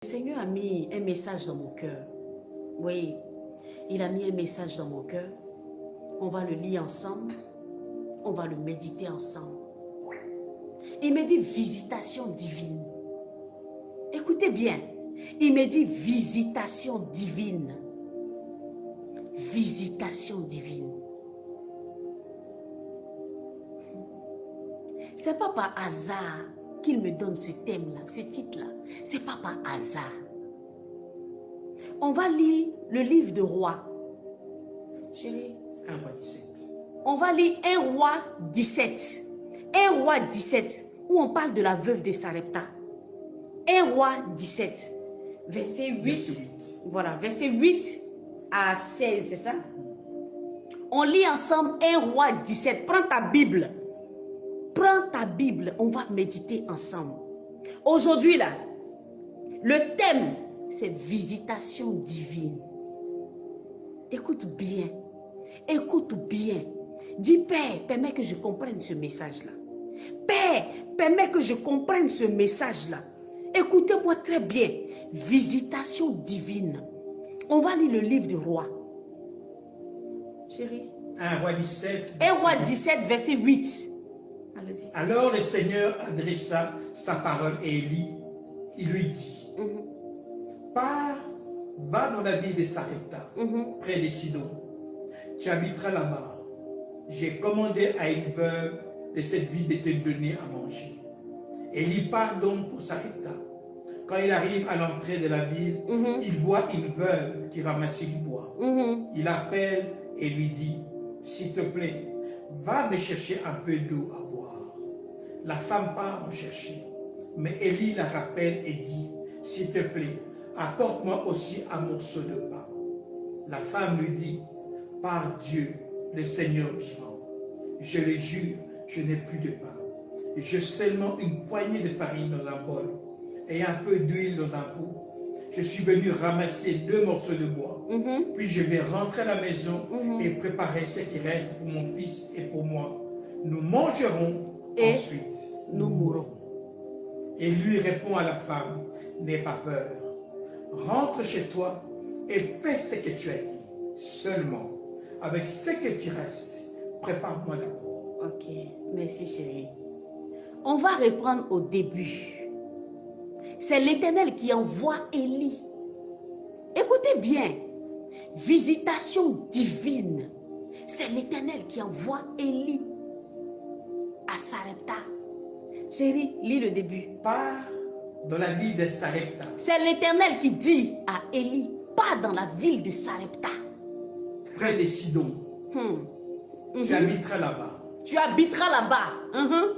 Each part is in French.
Le Seigneur a mis un message dans mon cœur. Oui, il a mis un message dans mon cœur. On va le lire ensemble. On va le méditer ensemble. Il me dit visitation divine. Écoutez bien. Il me dit visitation divine. Visitation divine. C'est pas par hasard qu'il me donne ce thème-là, ce titre-là. C'est pas par hasard. On va lire le livre de Rois. Chérie. 1 roi 17. On va lire 1 roi 17. 1 roi 17, où on parle de la veuve de Sarepta. 1 roi 17, verset 8. Verset 8. Voilà, verset 8 à 16, c'est ça? On lit ensemble 1 roi 17. Prends ta Bible. Prends ta Bible, on va méditer ensemble. Aujourd'hui, là, le thème, c'est visitation divine. Écoute bien. Écoute bien. Dis, Père, permets que je comprenne ce message-là. Père, permets que je comprenne ce message-là. Écoutez-moi très bien. Visitation divine. On va lire le livre du roi. Chérie. 1 roi 17. 1 roi 17, verset 8. Allez-y. Alors le Seigneur adressa sa parole à Élie. Il lui dit, pars, va dans la ville de Sarepta, près de Sidon. Tu habiteras là-bas. J'ai commandé à une veuve de cette ville de te donner à manger. Élie part donc pour Sarepta. Quand il arrive à l'entrée de la ville, il voit une veuve qui ramassait du bois. Il appelle et lui dit, s'il te plaît, va me chercher un peu d'eau à boire. La femme part en chercher. Mais Élie la rappelle et dit, s'il te plaît, apporte-moi aussi un morceau de pain. La femme lui dit, par Dieu, le Seigneur vivant, je le jure, je n'ai plus de pain. J'ai seulement une poignée de farine dans un bol et un peu d'huile dans un pot. Je suis venu ramasser 2 morceaux de bois. Puis je vais rentrer à la maison et préparer ce qui reste pour mon fils et pour moi. Nous mangerons Et ensuite. nous mourrons. Et lui répond à la femme, n'aie pas peur. Rentre chez toi et fais ce que tu as dit. Seulement, avec ce que tu restes, prépare-moi d'abord. Ok, merci chérie. On va reprendre au début. C'est l'Éternel qui envoie Élie. Écoutez bien. Visitation divine. C'est l'Éternel qui envoie Élie à Sarepta. Chérie, lis le début. Pars dans la ville de Sarepta. C'est l'Éternel qui dit à Élie, pas dans la ville de Sarepta. Près de Sidon. Tu habiteras là-bas. Tu habiteras là-bas.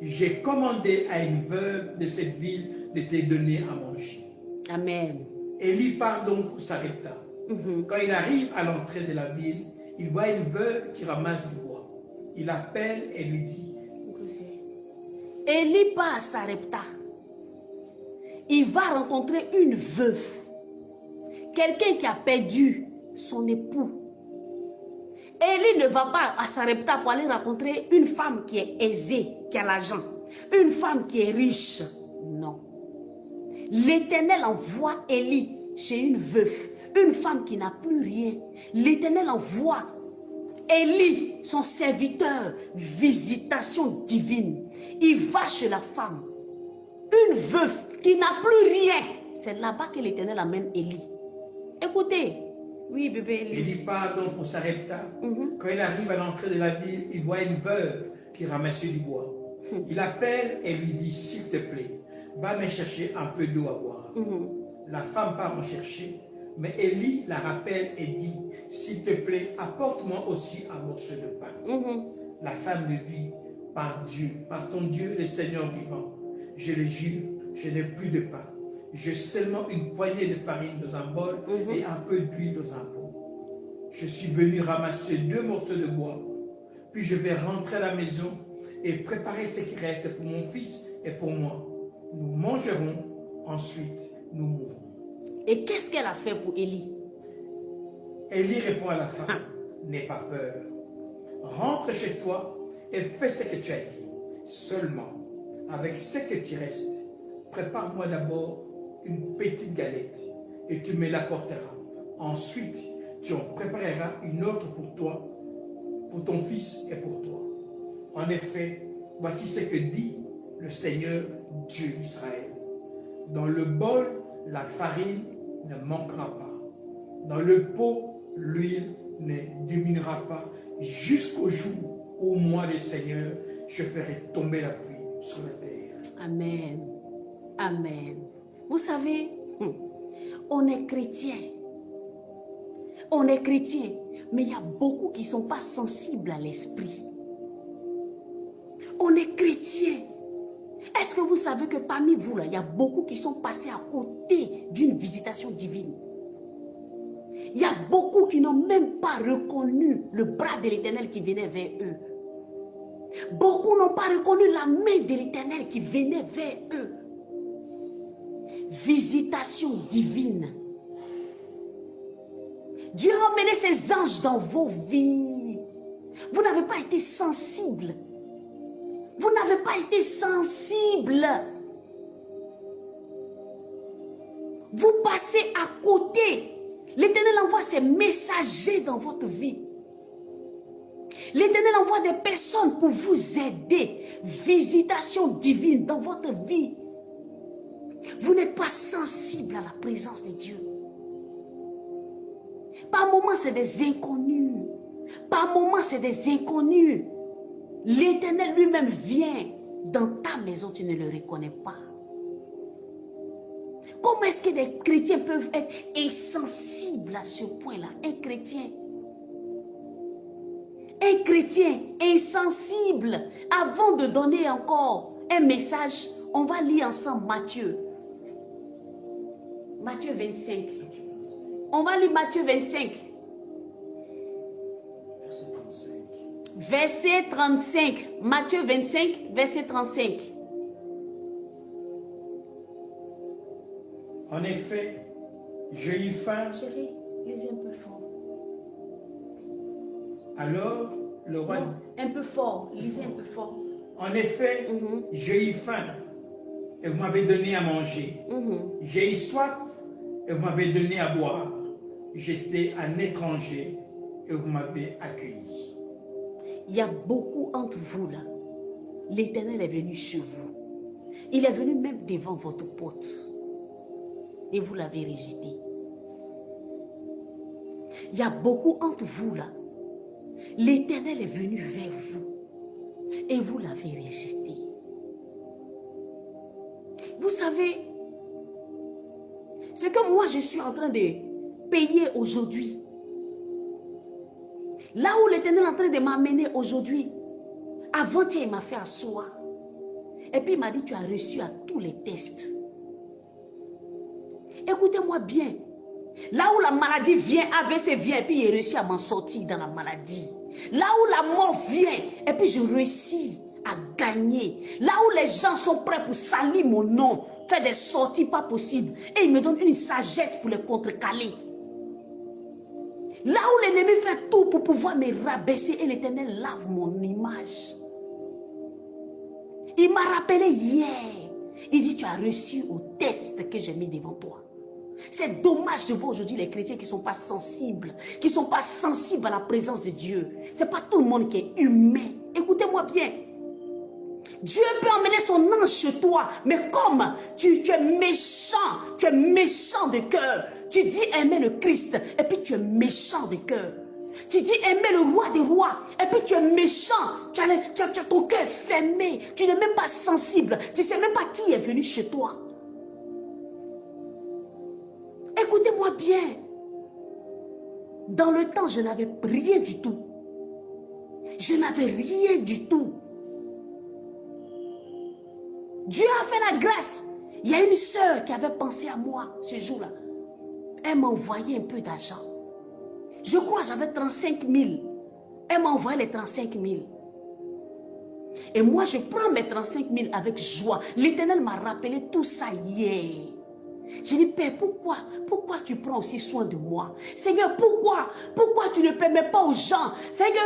J'ai commandé à une veuve de cette ville de te donner à manger. Amen. Élie part donc pour Sarepta. Quand il arrive à l'entrée de la ville, il voit une veuve qui ramasse du bois. Il appelle et lui dit, Élie part à Sarepta. Il va rencontrer une veuve. Quelqu'un qui a perdu son époux. Élie ne va pas à Sarepta pour aller rencontrer une femme qui est aisée, qui a l'argent. Une femme qui est riche. Non. L'Éternel envoie Élie chez une veuve. Une femme qui n'a plus rien. L'Éternel envoie Élie, son serviteur, visitation divine. Il va chez la femme. Une veuve qui n'a plus rien. C'est là-bas que l'Éternel amène Élie. Écoutez. Oui, bébé Élie. Élie part donc pour Sarepta. Quand il arrive à l'entrée de la ville, il voit une veuve qui ramassait du bois. Il appelle et lui dit, s'il te plaît, va me chercher un peu d'eau à boire. La femme part en chercher, mais Élie la rappelle et dit, s'il te plaît, apporte-moi aussi un morceau de pain. La femme lui dit, par Dieu, par ton Dieu, le Seigneur vivant, je le jure, je n'ai plus de pain. J'ai seulement une poignée de farine dans un bol et un peu d'huile dans un pot. Je suis venu ramasser 2 morceaux de bois, puis je vais rentrer à la maison et préparer ce qui reste pour mon fils et pour moi. Nous mangerons, ensuite nous mourrons. Et qu'est-ce qu'elle a fait pour Élie? Élie répond à la femme, n'aie pas peur. Rentre chez toi et fais ce que tu as dit. Seulement, avec ce que tu restes, prépare-moi d'abord une petite galette et tu me l'apporteras. Ensuite, tu en prépareras une autre pour toi, pour ton fils et pour toi. En effet, voici ce que dit le Seigneur Dieu d'Israël. Dans le bol, la farine ne manquera pas. Dans le pot, l'huile ne diminuera pas, jusqu'au jour où moi, le Seigneur, je ferai tomber la pluie sur la terre. Amen. Amen. Vous savez, on est chrétien. On est chrétien, mais il y a beaucoup qui ne sont pas sensibles à l'esprit. On est chrétien. Est-ce que vous savez que parmi vous, là, il y a beaucoup qui sont passés à côté d'une visitation divine? Il y a beaucoup qui n'ont même pas reconnu le bras de l'Éternel qui venait vers eux. Beaucoup n'ont pas reconnu la main de l'Éternel qui venait vers eux. Visitation divine. Dieu a emmené ses anges dans vos vies. Vous n'avez pas été sensible. Vous n'avez pas été sensible. Vous passez à côté. L'Éternel envoie ses messagers dans votre vie. L'Éternel envoie des personnes pour vous aider. Visitation divine dans votre vie. Vous n'êtes pas sensible à la présence de Dieu. Par moments, c'est des inconnus. Par moments, c'est des inconnus. L'Éternel lui-même vient dans ta maison, tu ne le reconnais pas. Comment est-ce que des chrétiens peuvent être insensibles à ce point-là? Un chrétien insensible. Avant de donner encore un message, on va lire ensemble Matthieu. Matthieu 25. On va lire Matthieu 25. Verset 35. Matthieu 25, verset 35. En effet, j'ai eu faim. Chérie, lisez un peu fort. Alors, le roi... Non, un peu fort, lisez un peu fort. En effet, j'ai eu faim et vous m'avez donné à manger. J'ai eu soif et vous m'avez donné à boire. J'étais un étranger et vous m'avez accueilli. Il y a beaucoup entre vous là. L'Éternel est venu chez vous. Il est venu même devant votre porte. Et vous l'avez rejeté. Il y a beaucoup entre vous là. L'Éternel est venu vers vous. Et vous l'avez rejeté. Vous savez, ce que moi je suis en train de payer aujourd'hui, là où l'Éternel est en train de m'amener aujourd'hui, avant-hier il m'a fait asseoir. Et puis il m'a dit, tu as reçu à tous les tests. Écoutez-moi bien. Là où la maladie vient, AVC vient, et puis j'ai réussi à m'en sortir dans la maladie. Là où la mort vient, et puis je réussis à gagner. Là où les gens sont prêts pour salir mon nom, faire des sorties pas possibles, et ils me donnent une sagesse pour les contrecaler. Là où l'ennemi fait tout pour pouvoir me rabaisser, et l'Éternel lave mon image. Il m'a rappelé hier. Il dit, tu as reçu au test que j'ai mis devant toi. C'est dommage de voir aujourd'hui les chrétiens qui ne sont pas sensibles, qui ne sont pas sensibles à la présence de Dieu. Ce n'est pas tout le monde qui est humain. Écoutez-moi bien. Dieu peut emmener son ange chez toi, mais comme tu es méchant de cœur. Tu dis aimer le Christ, et puis tu es méchant de cœur. Tu dis aimer le roi des rois, et puis tu es méchant. Tu as ton cœur fermé. Tu n'es même pas sensible. Tu ne sais même pas qui est venu chez toi. Écoutez-moi bien. Dans le temps, je n'avais rien du tout. Je n'avais rien du tout. Dieu a fait la grâce. Il y a une sœur qui avait pensé à moi ce jour-là. Elle m'a envoyé un peu d'argent. Je crois que j'avais 35 000. Elle m'a envoyé les 35 000. Et moi, je prends mes 35 000 avec joie. L'Éternel m'a rappelé tout ça hier. J'ai dit, Père, pourquoi tu prends aussi soin de moi? Seigneur, pourquoi tu ne permets pas aux gens? Seigneur,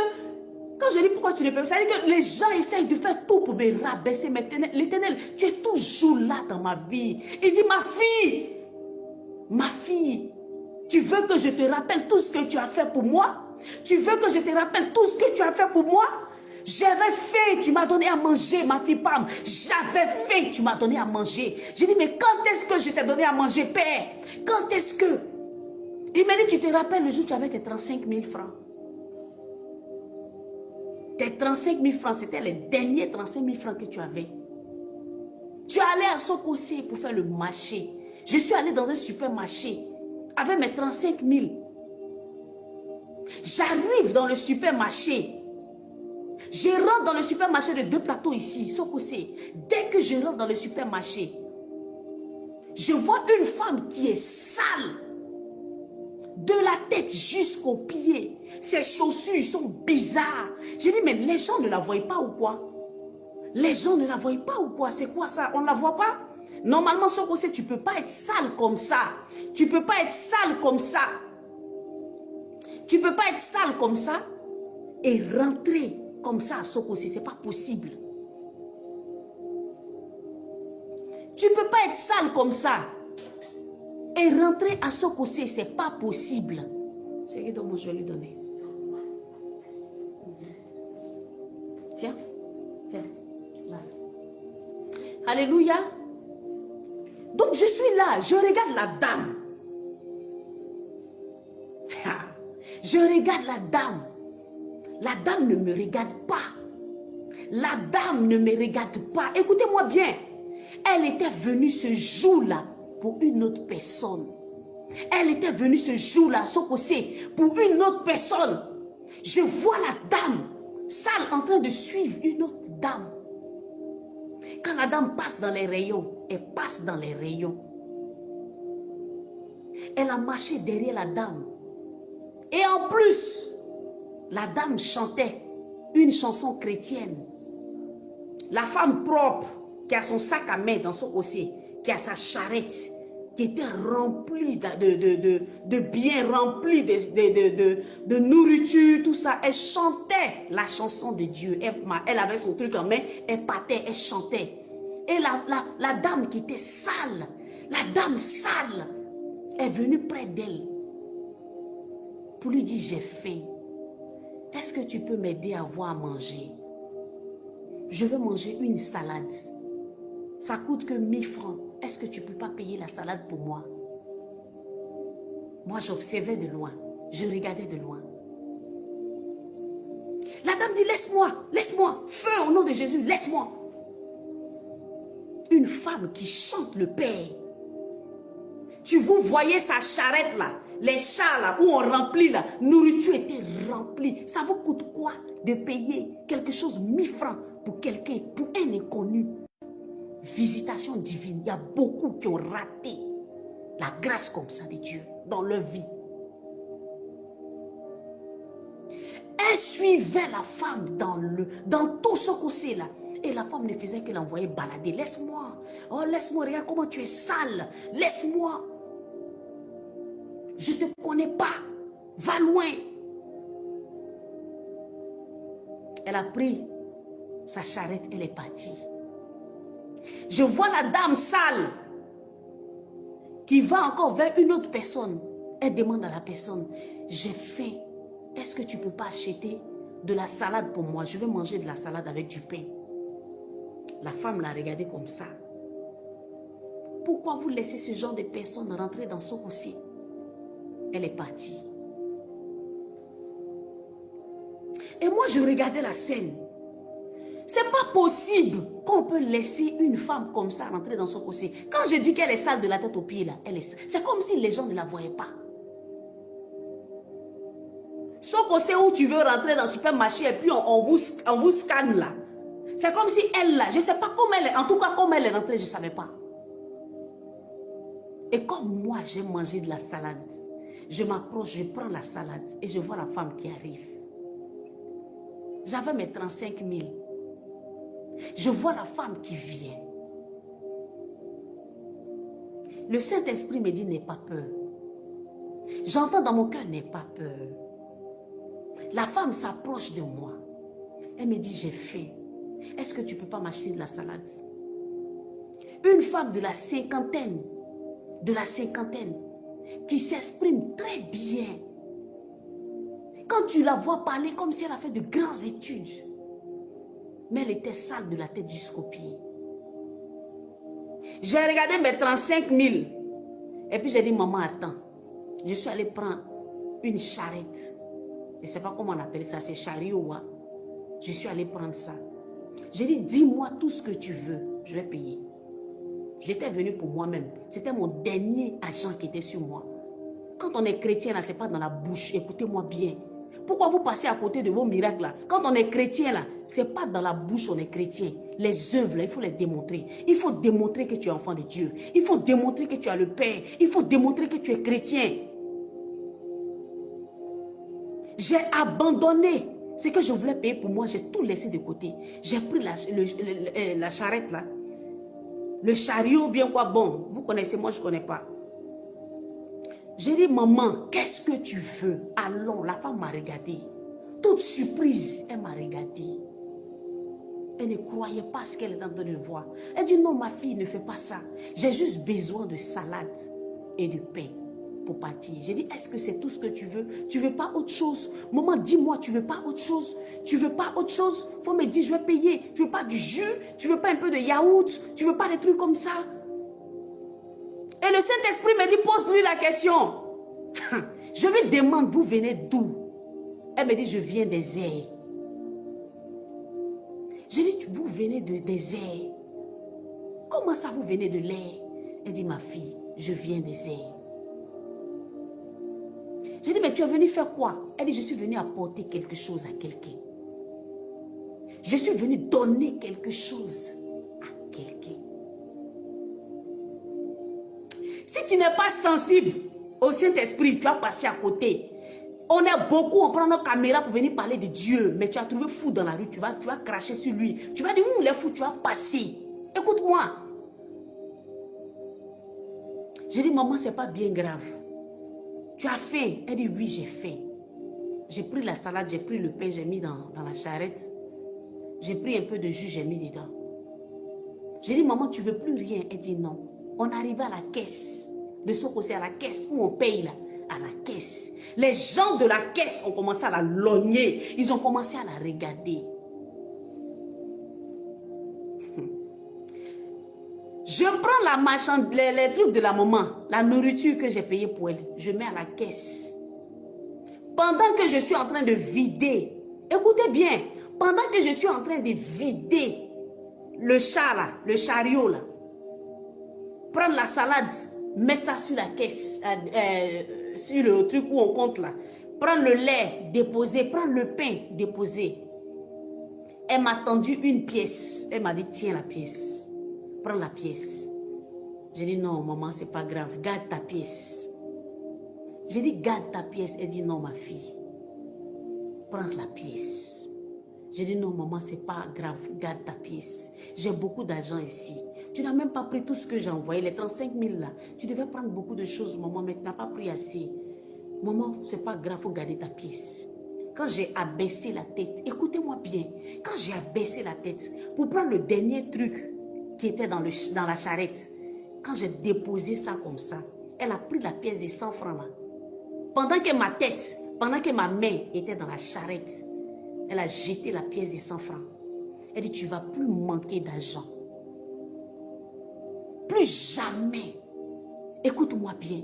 quand je dis pourquoi tu ne permets pas, c'est-à-dire que les gens essayent de faire tout pour me rabaisser. Mais l'Éternel, tu es toujours là dans ma vie. Il dit, ma fille, Tu veux que je te rappelle tout ce que tu as fait pour moi? Tu veux que je te rappelle tout ce que tu as fait pour moi? J'avais faim, tu m'as donné à manger, ma fille Pam. J'avais faim, tu m'as donné à manger. J'ai dit, mais quand est-ce que je t'ai donné à manger, Père? Quand est-ce que? Il m'a dit, tu te rappelles le jour où tu avais tes 35 000 francs? Tes 35 000 francs, c'était les derniers 35 000 francs que tu avais. Tu allais à Sokosé pour faire le marché. Je suis allée dans un supermarché avec mes 35 000. J'arrive dans le supermarché. Je rentre dans le supermarché de 2 plateaux ici, Sokosé. Dès que je rentre dans le supermarché, je vois une femme qui est sale. De la tête jusqu'aux pieds. Ses chaussures sont bizarres. J'ai dit, mais les gens ne la voient pas ou quoi? Les gens ne la voient pas ou quoi? C'est quoi ça? On ne la voit pas? Normalement, Sokosé, tu ne peux pas être sale comme ça. Tu ne peux pas être sale comme ça. Tu ne peux pas être sale comme ça et rentrer comme ça à Sokosé. Ce n'est pas possible. Tu ne peux pas être sale comme ça et rentrer à Sokosé. Ce n'est pas possible. C'est donc je vais lui donner. Tiens. Tiens. Là. Alléluia. Donc je suis là. Je regarde la dame. Je regarde la dame. La dame ne me regarde pas. La dame ne me regarde pas. Écoutez-moi bien. Elle était venue ce jour-là pour une autre personne. Elle était venue ce jour-là, Sokosé, pour une autre personne. Je vois la dame sale en train de suivre une autre dame. Quand la dame passe dans les rayons, elle passe dans les rayons. Elle a marché derrière la dame. Et en plus, la dame chantait une chanson chrétienne. La femme propre qui a son sac à main dans son dossier, qui a sa charrette, qui était remplie de biens, remplie de nourriture, tout ça. Elle chantait la chanson de Dieu. Elle avait son truc en main, elle partait, elle chantait. Et la dame qui était sale, la dame sale, est venue près d'elle pour lui dire, j'ai faim. Est-ce que tu peux m'aider à avoir à manger? Je veux manger une salade. Ça coûte que 1000 francs. Est-ce que tu ne peux pas payer la salade pour moi? Moi, j'observais de loin. Je regardais de loin. La dame dit, laisse-moi, laisse-moi. Feu au nom de Jésus, laisse-moi. Une femme qui chante le Père. Vous voyez sa charrette là, les chars là, où on remplit la nourriture était remplie. Ça vous coûte quoi de payer quelque chose 1000 francs pour quelqu'un, pour un inconnu? Visitation divine. Il y a beaucoup qui ont raté la grâce comme ça de Dieu dans leur vie. Elle suivait la femme dans tout ce côté là. Et la femme ne faisait que l'envoyer balader. Laisse-moi. Oh, laisse-moi. Regarde comment tu es sale. Laisse-moi. Je ne te connais pas. Va loin. Elle a pris sa charrette. Elle est partie. Je vois la dame sale qui va encore vers une autre personne. Elle demande à la personne, j'ai faim. Est-ce que tu ne peux pas acheter de la salade pour moi? Je vais manger de la salade avec du pain. La femme l'a regardé comme ça. Pourquoi vous laissez ce genre de personnes rentrer dans son aussi? Elle est partie. Et moi, je regardais la scène. C'est pas possible qu'on peut laisser une femme comme ça rentrer dans son fossé. Quand je dis qu'elle est sale de la tête aux pieds, là, c'est comme si les gens ne la voyaient pas. Son fossé où tu veux rentrer dans le supermarché et puis on vous scanne là. C'est comme si elle là, je ne sais pas comment elle est, en tout cas comment elle est rentrée, je ne savais pas. Et comme moi j'ai mangé de la salade, je m'approche, je prends la salade et je vois la femme qui arrive. J'avais mes 35 000. Je vois la femme qui vient. Le Saint-Esprit me dit, n'aie pas peur. J'entends dans mon cœur, n'aie pas peur. La femme s'approche de moi. Elle me dit, j'ai faim. Est-ce que tu ne peux pas m'acheter de la salade? Une femme de la cinquantaine, qui s'exprime très bien. Quand tu la vois parler comme si elle a fait de grandes études. Mais elle était sale de la tête jusqu'aux pieds. J'ai regardé mes 35 000. Et puis j'ai dit, maman, attends. Je suis allée prendre une charrette. Je ne sais pas comment on appelle ça, c'est chariot. Hein? Je suis allée prendre ça. J'ai dit, dis-moi tout ce que tu veux, je vais payer. J'étais venue pour moi-même. C'était mon dernier agent qui était sur moi. Quand on est chrétien, là, ce n'est pas dans la bouche. Écoutez-moi bien. Pourquoi vous passez à côté de vos miracles là? Quand on est chrétien là, ce n'est pas dans la bouche on est chrétien. Les œuvres là, il faut les démontrer. Il faut démontrer que tu es enfant de Dieu. Il faut démontrer que tu as le Père. Il faut démontrer que tu es chrétien. J'ai abandonné ce que je voulais payer pour moi. J'ai tout laissé de côté. J'ai pris la charrette là. Le chariot bien quoi bon. Vous connaissez, moi je ne connais pas. J'ai dit, maman, qu'est-ce que tu veux? Allons, la femme m'a regardé. Toute surprise, elle m'a regardé. Elle ne croyait pas ce qu'elle était en train de voir. Elle dit, non, ma fille, ne fais pas ça. J'ai juste besoin de salade et de pain pour partir. J'ai dit, est-ce que c'est tout ce que tu veux? Tu ne veux pas autre chose? Maman, dis-moi, tu ne veux pas autre chose? Tu ne veux pas autre chose? Il faut me dire, je vais payer. Tu ne veux pas du jus? Tu ne veux pas un peu de yaourt? Tu ne veux pas des trucs comme ça? Et le Saint-Esprit me dit, pose-lui la question. Je lui demande, vous venez d'où? Elle me dit, je viens des airs. Je dis, vous venez des airs. Comment ça, vous venez de l'air? Elle dit, ma fille, je viens des airs. Je dis, mais tu es venu faire quoi? Elle dit, je suis venue apporter quelque chose à quelqu'un. Je suis venue donner quelque chose à quelqu'un. Si tu n'es pas sensible au Saint-Esprit, tu vas passer à côté. On est beaucoup, on prend nos caméras pour venir parler de Dieu, mais tu as trouvé fou dans la rue, tu vas cracher sur lui. Tu vas dire, il est fou, tu vas passer. Écoute-moi. J'ai dit, maman, c'est pas bien grave. Tu as faim? Elle dit, oui, j'ai faim. J'ai pris la salade, j'ai pris le pain, j'ai mis dans la charrette. J'ai pris un peu de jus, j'ai mis dedans. J'ai dit, maman, tu veux plus rien? Elle dit, non. On arrivait à la caisse. De ce côté, à la caisse, où on paye là. À la caisse. Les gens de la caisse ont commencé à la logner. Ils ont commencé à la regarder. Je prends les trucs de la maman, la nourriture que j'ai payée pour elle. Je mets à la caisse. Pendant que je suis en train de vider, écoutez bien, pendant que je suis en train de vider le char là, le chariot là, prendre la salade, mettre ça sur la caisse, sur le truc où on compte là. Prendre le lait, déposer. Prendre le pain, déposer. Elle m'a tendu une pièce. Elle m'a dit, tiens la pièce. Prends la pièce. J'ai dit, non maman, c'est pas grave. Garde ta pièce. J'ai dit, garde ta pièce. Elle dit, non ma fille. Prends la pièce. J'ai dit, non maman, c'est pas grave. Garde ta pièce. J'ai beaucoup d'argent ici. Tu n'as même pas pris tout ce que j'ai envoyé, les 35 000 là. Tu devais prendre beaucoup de choses, maman, mais tu n'as pas pris assez. Maman, c'est pas grave, il faut garder ta pièce. Quand j'ai abaissé la tête, écoutez-moi bien, quand j'ai abaissé la tête pour prendre le dernier truc qui était dans la charrette, quand j'ai déposé ça comme ça, elle a pris la pièce de 100 francs là. Pendant que ma main était dans la charrette, elle a jeté la pièce de 100 francs. Elle dit, tu ne vas plus manquer d'argent. Plus jamais, écoute-moi bien,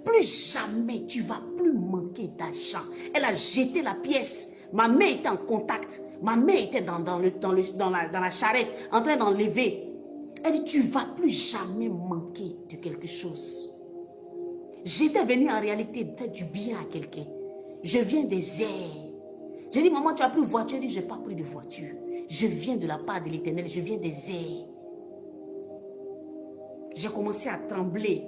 plus jamais tu vas plus manquer d'argent. Elle a jeté la pièce. Ma main était en contact. Ma main était dans la charrette, en train d'enlever. Elle dit, tu ne vas plus jamais manquer de quelque chose. J'étais venue en réalité faire du bien à quelqu'un. Je viens des airs. J'ai dit, maman, tu as pris une voiture? Elle dit, je n'ai pas pris de voiture. Je viens de la part de l'Éternel, je viens des airs. J'ai commencé à trembler.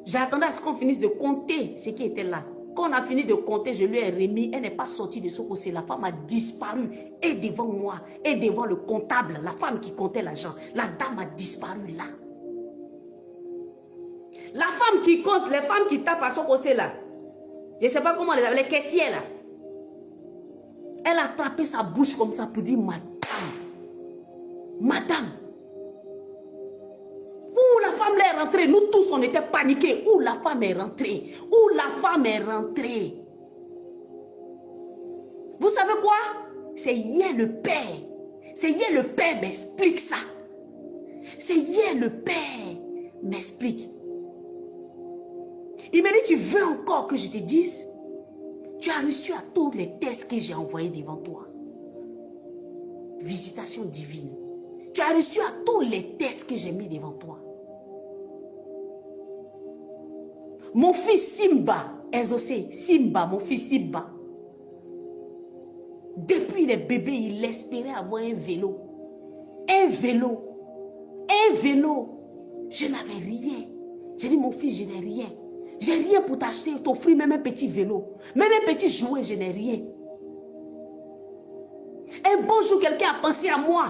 J'attendais à ce qu'on finisse de compter ce qui était là. Quand on a fini de compter, je lui ai remis. Elle n'est pas sortie de ce côté. La femme a disparu. Et devant moi, et devant le comptable, la femme qui comptait l'argent. La dame a disparu là. La femme qui compte, les femmes qui tapent à son côté là. Je ne sais pas comment les appelle, les caissiers là. Elle a attrapé sa bouche comme ça pour dire, madame, madame. La femme là est rentrée, nous tous, on était paniqués. Où la femme est rentrée? Où la femme est rentrée? Vous savez quoi? C'est hier le père. C'est hier le père m'explique ça. C'est hier le père m'explique. Il m'a dit, tu veux encore que je te dise? Tu as reçu à tous les tests que j'ai envoyés devant toi. Visitation divine. Tu as reçu à tous les tests que j'ai mis devant toi. Mon fils Simba, exaucé, Simba, mon fils Simba. Depuis les bébés, il espérait avoir un vélo. Un vélo. Un vélo. Je n'avais rien. J'ai dit, mon fils, je n'ai rien. J'ai rien pour t'acheter, t'offrir même un petit vélo. Même un petit jouet, je n'ai rien. Un bon jour, quelqu'un a pensé à moi.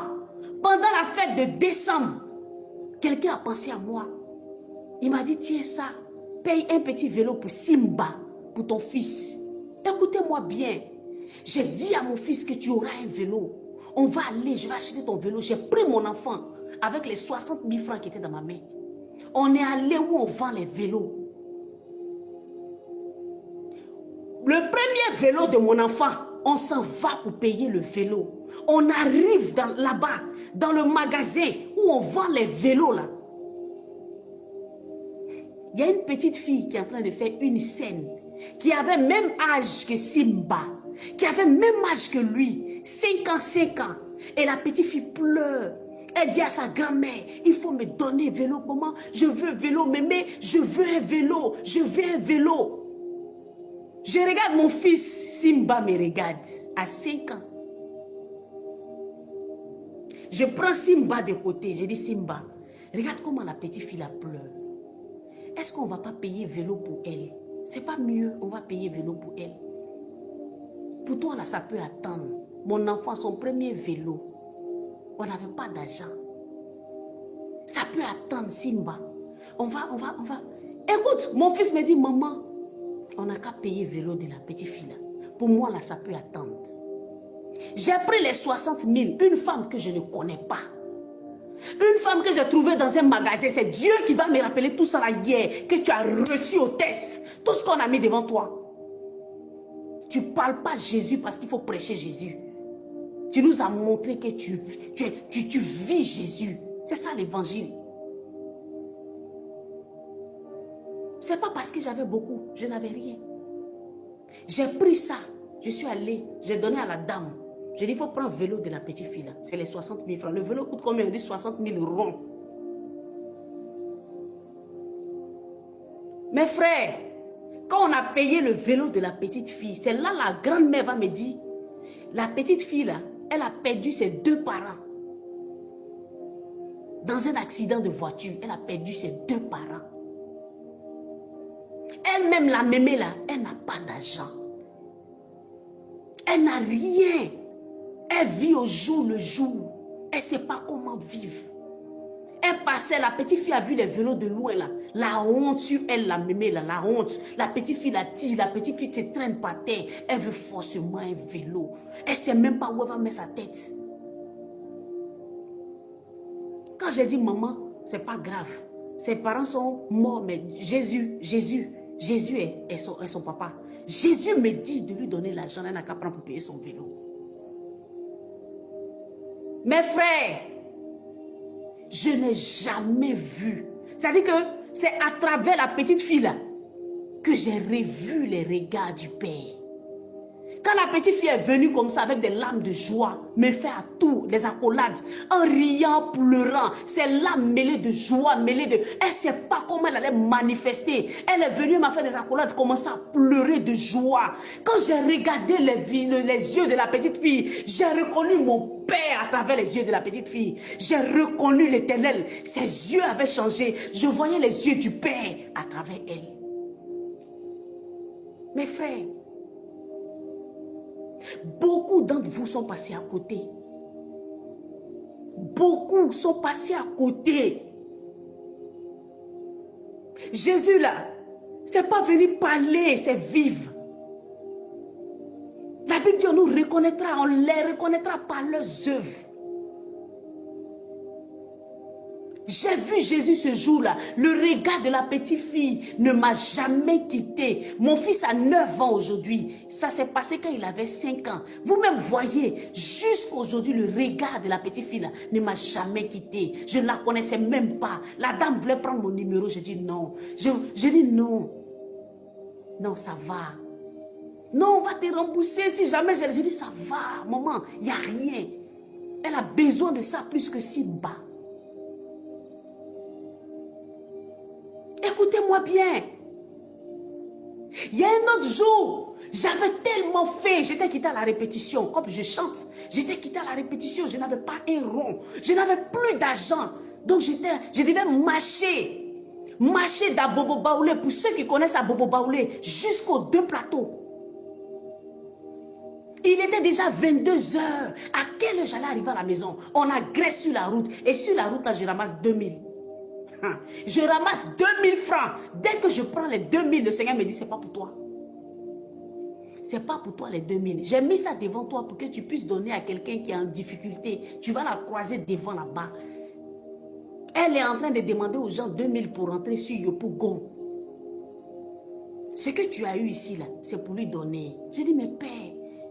Pendant la fête de décembre, quelqu'un a pensé à moi. Il m'a dit, tiens ça, paye un petit vélo pour Simba, pour ton fils. Écoutez-moi bien. J'ai dit à mon fils que tu auras un vélo. On va aller, je vais acheter ton vélo. J'ai pris mon enfant avec les 60 000 francs qui étaient dans ma main. On est allé où on vend les vélos. Le premier vélo de mon enfant, on s'en va pour payer le vélo. On arrive là-bas, dans le magasin où on vend les vélos là. Il y a une petite fille qui est en train de faire une scène, qui avait même âge que Simba, qui avait même âge que lui, 5 ans, 5 ans. Et la petite fille pleure. Elle dit à sa grand-mère, il faut me donner un vélo, maman. Je veux un vélo, mémé, je veux un vélo, je veux un vélo. Je regarde mon fils, Simba me regarde, à 5 ans. Je prends Simba de côté, je dis Simba, regarde comment la petite fille la pleure. Est-ce qu'on ne va pas payer vélo pour elle? C'est pas mieux, on va payer vélo pour elle. Pour toi là, ça peut attendre. Mon enfant, son premier vélo, on n'avait pas d'argent. Ça peut attendre, Simba. On va. Écoute, mon fils me dit, maman, on n'a qu'à payer vélo de la petite fille là. Pour moi là, ça peut attendre. J'ai pris les 60 000, une femme que je ne connais pas. Une femme que j'ai trouvée dans un magasin. C'est Dieu qui va me rappeler tout ça la hier que tu as reçu au test. Tout ce qu'on a mis devant toi. Tu ne parles pas Jésus parce qu'il faut prêcher Jésus. Tu nous as montré que tu vis Jésus. C'est ça l'évangile. Ce n'est pas parce que j'avais beaucoup, je n'avais rien. J'ai pris ça, je suis allé, j'ai donné à la dame. J'ai dit, il faut prendre le vélo de la petite fille là. C'est les 60 000 francs. Le vélo coûte combien? On dit 60 000 ronds. Mes frères, quand on a payé le vélo de la petite fille, c'est là la grand-mère va me dire, la petite fille là, elle a perdu ses 2 parents. Dans un accident de voiture, elle a perdu ses 2 parents. Elle-même, la mémé là, elle n'a pas d'argent. Elle n'a rien. Elle vit au jour le jour. Elle ne sait pas comment vivre. Elle passait, la petite fille a vu les vélos de loin là. La honte sur elle, la mémé là, la honte. La petite fille la tire, la petite fille se traîne par terre. Elle veut forcément un vélo. Elle ne sait même pas où elle va mettre sa tête. Quand j'ai dit maman, c'est pas grave. Ses parents sont morts, mais Jésus est son papa. Jésus me dit de lui donner l'argent, elle n'a qu'à prendre pour payer son vélo. Mes frères, je n'ai jamais vu. C'est-à-dire que c'est à travers la petite fille là que j'ai revu les regards du Père. Quand la petite fille est venue comme ça avec des larmes de joie, me fait à tout, des accolades, en riant, pleurant, ces larmes mêlées de joie, mêlées de... Elle ne sait pas comment elle allait manifester. Elle est venue, elle m'a fait des accolades, commençait à pleurer de joie. Quand j'ai regardé les yeux de la petite fille, j'ai reconnu mon Père à travers les yeux de la petite fille. J'ai reconnu l'Éternel. Ses yeux avaient changé. Je voyais les yeux du Père à travers elle. Mes frères, beaucoup d'entre vous sont passés à côté. Beaucoup sont passés à côté. Jésus là, c'est pas venu parler, c'est vivre. La Bible dit on nous reconnaîtra, on les reconnaîtra par leurs œuvres. J'ai vu Jésus ce jour-là. Le regard de la petite fille ne m'a jamais quitté. Mon fils a 9 ans aujourd'hui. Ça s'est passé quand il avait 5 ans. Vous-même voyez, jusqu'aujourd'hui, le regard de la petite fille-là ne m'a jamais quitté. Je ne la connaissais même pas. La dame voulait prendre mon numéro. Je dis non. Je dis non. Non, ça va. Non, on va te rembourser si jamais. Je dis ça va, maman, il n'y a rien. Elle a besoin de ça plus que si bas. Écoutez-moi bien. Il y a un autre jour, j'avais tellement faim, j'étais quitté à la répétition. Comme je chante, j'étais quitté à la répétition, je n'avais pas un rond, je n'avais plus d'argent. Donc je devais marcher d'Abobo Baoulé, pour ceux qui connaissent Abobo Baoulé, jusqu'aux 2 plateaux. Il était déjà 22 heures. À quelle heure j'allais arriver à la maison? On a graissé sur la route. Et sur la route, là, je ramasse 2000. Je ramasse 2000 francs. Dès que je prends les 2000, le Seigneur me dit, c'est pas pour toi. C'est pas pour toi les 2000. J'ai mis ça devant toi pour que tu puisses donner à quelqu'un qui est en difficulté. Tu vas la croiser devant là-bas. Elle est en train de demander aux gens 2000 pour rentrer sur Yopougon. Ce que tu as eu ici, là, c'est pour lui donner. J'ai dit, mais père,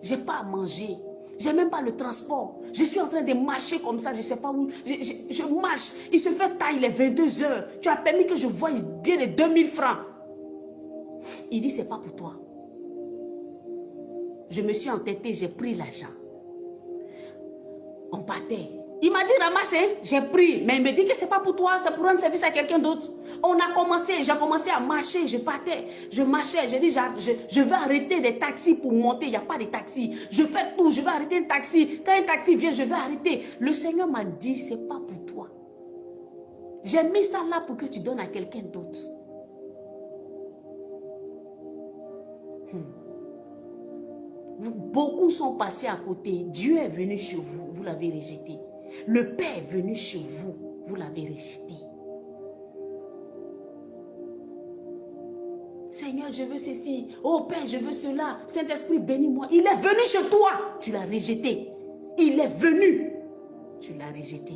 j'ai pas à manger. J'ai même pas le transport. Je suis en train de marcher comme ça, je sais pas où. Je marche. Il se fait taille, il est 22 heures. Tu as permis que je voie bien les 2000 francs. Il dit, c'est pas pour toi. Je me suis entêtée, j'ai pris l'argent. On partait. Il m'a dit, ramasse, hein? J'ai pris. Mais il me dit que c'est pas pour toi, c'est pour rendre service à quelqu'un d'autre. J'ai commencé à marcher, je partais. Je marchais, j'ai dit, je vais arrêter des taxis pour monter. Il n'y a pas de taxi. Je fais tout, je vais arrêter un taxi. Quand un taxi vient, je vais arrêter. Le Seigneur m'a dit, c'est pas pour toi. J'ai mis ça là pour que tu donnes à quelqu'un d'autre. Beaucoup sont passés à côté. Dieu est venu chez vous, vous l'avez rejeté. Le Père est venu chez vous, vous l'avez rejeté. Seigneur, je veux ceci. Oh Père, je veux cela. Saint-Esprit, bénis-moi. Il est venu chez toi. Tu l'as rejeté. Il est venu. Tu l'as rejeté.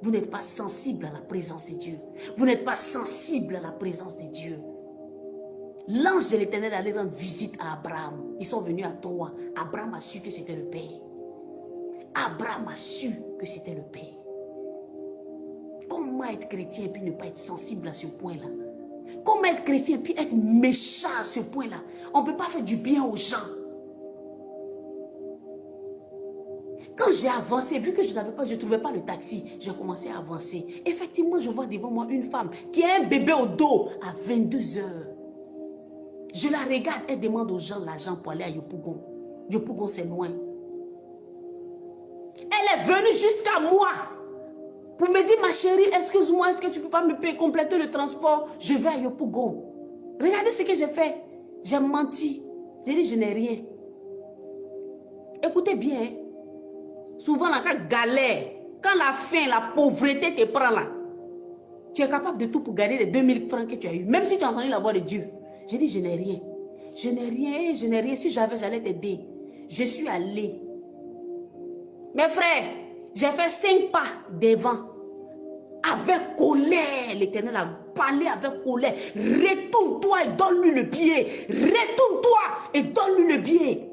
Vous n'êtes pas sensible à la présence de Dieu. Vous n'êtes pas sensible à la présence de Dieu. L'ange de l'Éternel allait rendre visite à Abraham. Ils sont venus à toi. Abraham a su que c'était le Père. Abraham a su que c'était le Père. Comment être chrétien et puis ne pas être sensible à ce point-là? Comment être chrétien et puis être méchant à ce point-là? On ne peut pas faire du bien aux gens. Quand j'ai avancé, vu que je ne trouvais pas le taxi, j'ai commencé à avancer. Effectivement, je vois devant moi une femme qui a un bébé au dos à 22 heures. Je la regarde, elle demande aux gens l'argent pour aller à Yopougon. Yopougon, c'est loin. Elle est venue jusqu'à moi pour me dire, ma chérie, excuse-moi, est-ce que tu ne peux pas me payer, compléter le transport? Je vais à Yopougon. Regardez ce que j'ai fait. J'ai menti. J'ai dit, je n'ai rien. Écoutez bien. Hein? Souvent, là, quand galère, quand la faim, la pauvreté te prend là, tu es capable de tout pour gagner les 2000 francs que tu as eu. Même si tu as entendu la voix de Dieu. J'ai dit, je n'ai rien. Je n'ai rien, je n'ai rien. Si j'avais, j'allais t'aider. Je suis allée. Mes frères, j'ai fait 5 pas devant. Avec colère, l'Éternel a parlé avec colère. Retourne-toi et donne-lui le pied. Retourne-toi et donne-lui le pied.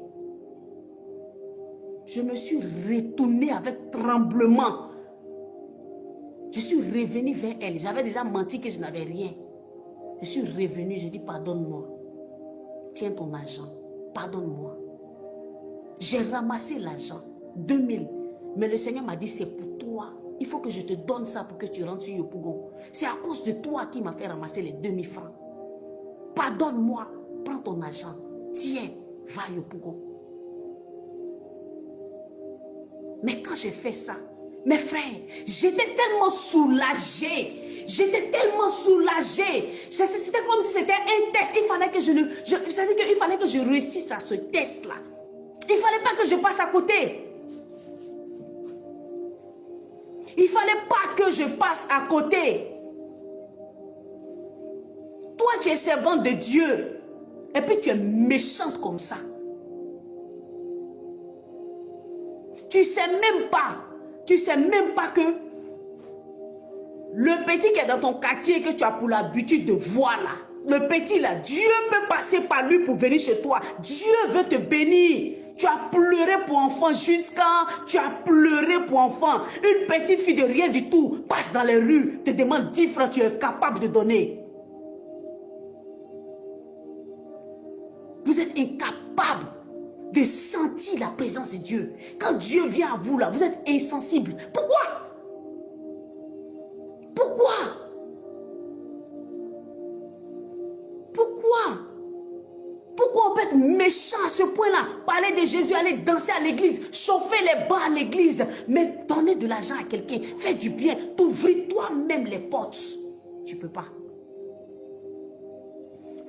Je me suis retournée avec tremblement. Je suis revenue vers elle. J'avais déjà menti que je n'avais rien. Je suis revenue, je dis pardonne-moi. Tiens ton argent, pardonne-moi. J'ai ramassé l'argent, 2000. Mais le Seigneur m'a dit c'est pour toi. Il faut que je te donne ça pour que tu rentres sur Yopougon. C'est à cause de toi qui m'a fait ramasser les 2000 francs. Pardonne-moi, prends ton argent. Tiens, va à Yopougon. Mais quand j'ai fait ça, mes frères, j'étais tellement soulagée. J'étais tellement soulagée. C'était comme si c'était un test. Il fallait que il fallait que je réussisse à ce test-là. Il ne fallait pas que je passe à côté. Il ne fallait pas que je passe à côté. Toi, tu es servante de Dieu. Et puis tu es méchante comme ça. Tu ne sais même pas que Le petit qui est dans ton quartier que tu as pour l'habitude de voir là, le petit là, Dieu peut passer par lui pour venir chez toi. Dieu veut te bénir. Tu as pleuré pour enfant jusqu'à... Tu as pleuré pour enfant. Une petite fille de rien du tout passe dans les rues, te demande 10 francs, tu es capable de donner. Vous êtes incapable de sentir la présence de Dieu. Quand Dieu vient à vous là, vous êtes insensible. Pourquoi? Pourquoi? Pourquoi? Pourquoi on peut être méchant à ce point-là? Parler de Jésus, aller danser à l'église, chauffer les bancs à l'église, mais donner de l'argent à quelqu'un, faire du bien, t'ouvrir toi-même les portes. Tu ne peux pas.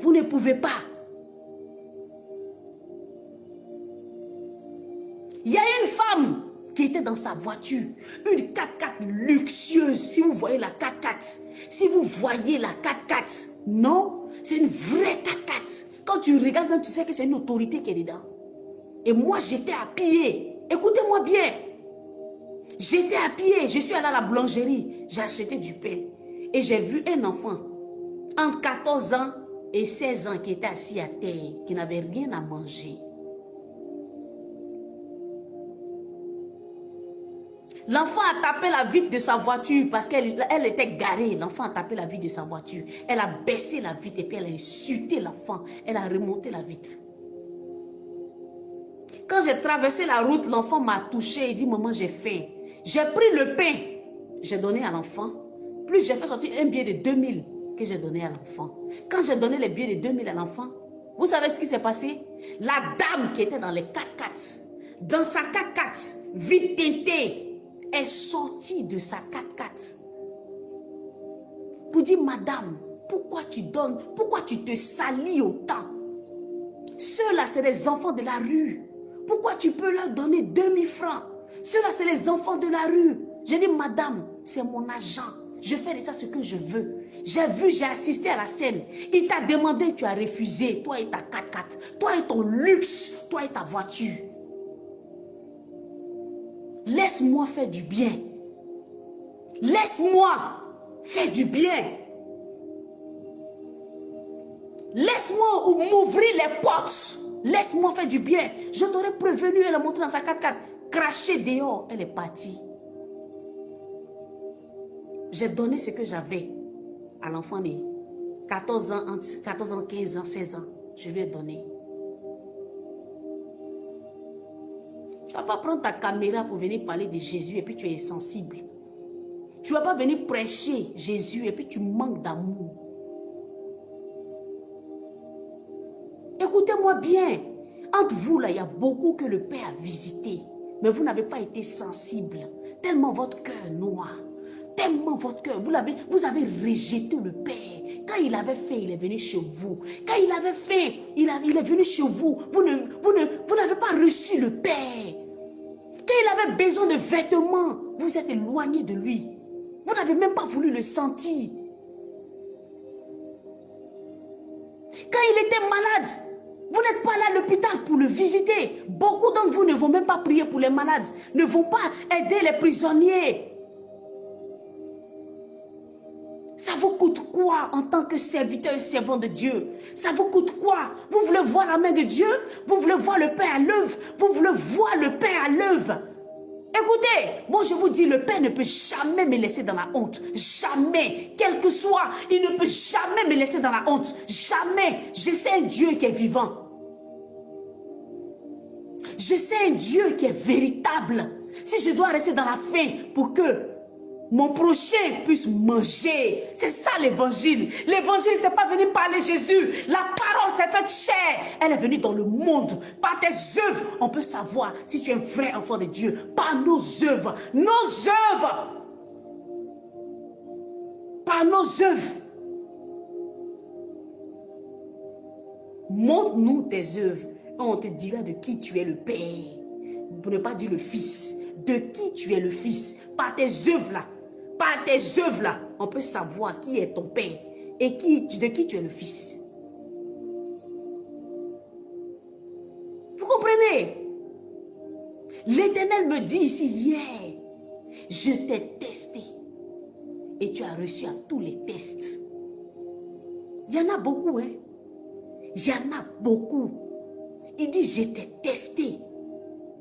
Vous ne pouvez pas. Il y a une femme qui était dans sa voiture, une 4x4 luxueuse. Si vous voyez la 4x4, si vous voyez la 4x4, non, c'est une vraie 4x4. Quand tu regardes même, tu sais que c'est une autorité qui est dedans. Et moi, j'étais à pied. Écoutez-moi bien. J'étais à pied. Je suis allée à la boulangerie. J'ai acheté du pain. Et j'ai vu un enfant entre 14 ans et 16 ans qui était assis à terre, qui n'avait rien à manger. L'enfant a tapé la vitre de sa voiture parce qu'elle était garée. L'enfant a tapé la vitre de sa voiture. Elle a baissé la vitre et puis elle a insulté l'enfant. Elle a remonté la vitre. Quand j'ai traversé la route, l'enfant m'a touché et dit, maman, j'ai faim. J'ai pris le pain, j'ai donné à l'enfant. Plus j'ai fait sortir un billet de 2000 que j'ai donné à l'enfant. Quand j'ai donné les billets de 2000 à l'enfant, vous savez ce qui s'est passé? La dame qui était dans les 4x4, dans sa 4x4, vite teintée, est sortie de sa 4x4 pour dire, madame, pourquoi tu donnes, pourquoi tu te salis autant? Ceux-là, c'est les enfants de la rue. Pourquoi tu peux leur donner 2000 francs? Ceux-là, c'est les enfants de la rue. J'ai dit, madame, c'est mon agent. Je fais de ça ce que je veux. J'ai vu, j'ai assisté à la scène. Il t'a demandé, tu as refusé. Toi et ta 4x4. Toi et ton luxe. Toi et ta voiture. Laisse-moi faire du bien. Laisse-moi faire du bien. Laisse-moi m'ouvrir les portes. Laisse-moi faire du bien. Je t'aurais prévenu, elle a montré dans sa 4x4. Craché dehors, elle est partie. J'ai donné ce que j'avais à l'enfant né. 14 ans, 15 ans, 16 ans. Je lui ai donné. Tu ne vas pas prendre ta caméra pour venir parler de Jésus et puis tu es insensible. Tu ne vas pas venir prêcher Jésus et puis tu manques d'amour. Écoutez-moi bien. Entre vous, là, il y a beaucoup que le Père a visité. Mais vous n'avez pas été sensible. Tellement votre cœur est noir. Tellement votre cœur. Vous avez rejeté le Père. Quand il avait faim, il est venu chez vous. Quand il avait faim, il est venu chez vous. Vous n'avez pas reçu le Père. Quand il avait besoin de vêtements, vous êtes éloigné de lui. Vous n'avez même pas voulu le sentir. Quand il était malade, vous n'êtes pas allé à l'hôpital pour le visiter. Beaucoup d'entre vous ne vont même pas prier pour les malades. Ne vont pas aider les prisonniers. Ça vous coûte quoi en tant que serviteur et servant de Dieu? Ça vous coûte quoi? Vous voulez voir la main de Dieu? Vous voulez voir le Père à l'œuvre? Vous voulez voir le Père à l'œuvre? Écoutez, moi je vous dis, le Père ne peut jamais me laisser dans la honte. Jamais. Quel que soit, il ne peut jamais me laisser dans la honte. Jamais. Je sais un Dieu qui est vivant. Je sais un Dieu qui est véritable. Si je dois rester dans la faim pour que mon prochain puisse manger. C'est ça l'évangile. L'évangile, c'est pas venir parler Jésus. La parole s'est faite chair. Elle est venue dans le monde. Par tes œuvres, on peut savoir si tu es un vrai enfant de Dieu. Par nos œuvres. Nos œuvres. Par nos œuvres. Montre-nous tes œuvres. On te dira de qui tu es le Père. Pour ne pas dire le Fils. De qui tu es le Fils. Par tes œuvres là. Par tes œuvres là, on peut savoir qui est ton Père et de qui tu es le Fils. Vous comprenez? L'Éternel me dit ici hier, je t'ai testé et tu as reçu à tous les tests. Il y en a beaucoup, hein. Il y en a beaucoup. Il dit, je t'ai testé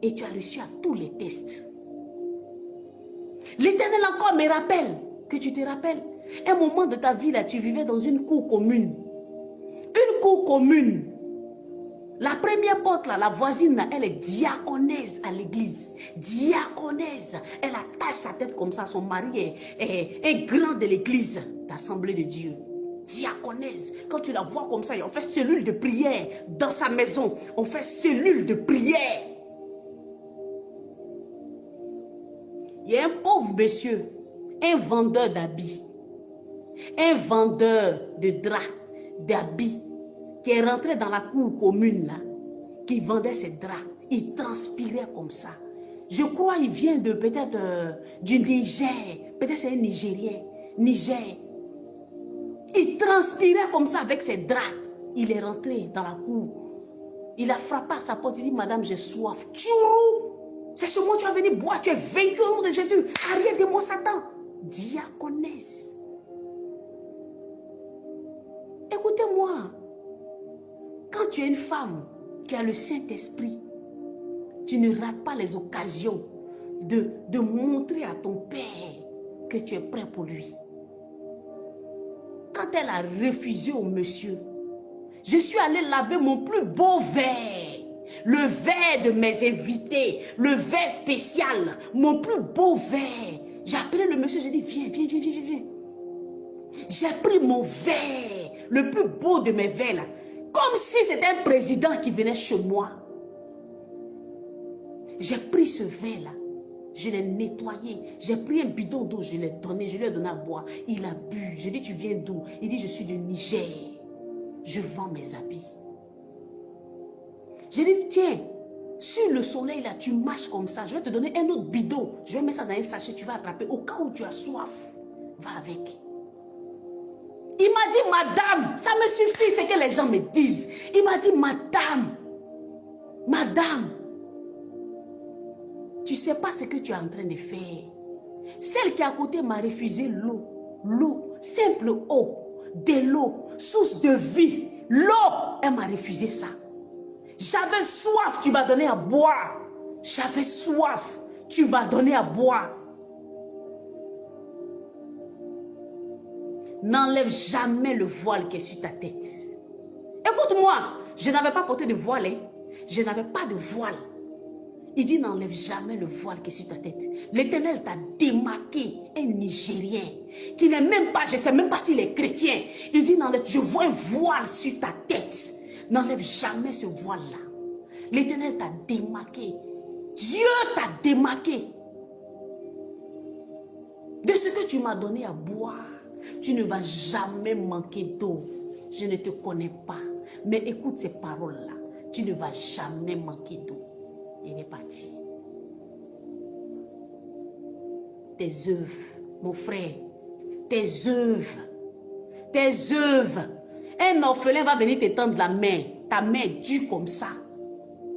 et tu as reçu à tous les tests. L'Éternel encore me rappelle, que tu te rappelles, un moment de ta vie là, tu vivais dans une cour commune. Une cour commune. La première porte là, la voisine là, elle est diaconesse à l'église. Diaconesse. Elle attache sa tête comme ça. Son mari est grand de l'église d'Assemblée de Dieu. Diaconesse. Quand tu la vois comme ça, on fait cellule de prière dans sa maison. On fait cellule de prière. Il y a un pauvre monsieur, un vendeur d'habits, un vendeur de draps, d'habits, qui est rentré dans la cour commune là, qui vendait ses draps. Il transpirait comme ça. Je crois qu'il vient de peut-être du Niger. Peut-être c'est un Nigérien. Niger. Il transpirait comme ça avec ses draps. Il est rentré dans la cour. Il a frappé à sa porte. Il dit, madame, j'ai soif. Tchourou! C'est chez moi tu vas venir boire. Tu es vaincu au nom de Jésus. Arrière de mon Satan. Diaconesse. Écoutez-moi. Quand tu es une femme qui a le Saint-Esprit, tu ne rates pas les occasions de montrer à ton père que tu es prêt pour lui. Quand elle a refusé au monsieur, je suis allée laver mon plus beau verre. Le verre de mes invités, le verre spécial, mon plus beau verre. J'ai appelé le monsieur, j'ai dit, viens, viens, viens, viens, viens. J'ai pris mon verre, le plus beau de mes verres là. Comme si c'était un président qui venait chez moi. J'ai pris ce verre-là. Je l'ai nettoyé. J'ai pris un bidon d'eau, je l'ai donné. Je lui ai donné à boire. Il a bu. J'ai dit, tu viens d'où? Il dit, je suis du Niger. Je vends mes habits. J'ai dit, tiens, sur le soleil là, tu marches comme ça. Je vais te donner un autre bidon. Je vais mettre ça dans un sachet. Tu vas attraper. Au cas où tu as soif, va avec. Il m'a dit, madame, ça me suffit, c'est que les gens me disent. Il m'a dit, madame, tu ne sais pas ce que tu es en train de faire. Celle qui est à côté m'a refusé l'eau, simple eau, de l'eau, source de vie, l'eau, elle m'a refusé ça. J'avais soif, tu m'as donné à boire. J'avais soif, tu m'as donné à boire. N'enlève jamais le voile qui est sur ta tête. Écoute-moi, je n'avais pas porté de voile. Hein. Je n'avais pas de voile. Il dit n'enlève jamais le voile qui est sur ta tête. L'Éternel t'a démarqué, un Nigérien, qui n'est même pas, je ne sais même pas s'il est chrétien. Il dit n'enlève, je vois un voile sur ta tête. N'enlève jamais ce voile-là. L'Éternel t'a démarqué. Dieu t'a démarqué. De ce que tu m'as donné à boire. Tu ne vas jamais manquer d'eau. Je ne te connais pas. Mais écoute ces paroles-là. Tu ne vas jamais manquer d'eau. Il est parti. Tes œuvres, mon frère. Tes œuvres. Tes œuvres. Un orphelin va venir t'étendre la main. Ta main est dure comme ça.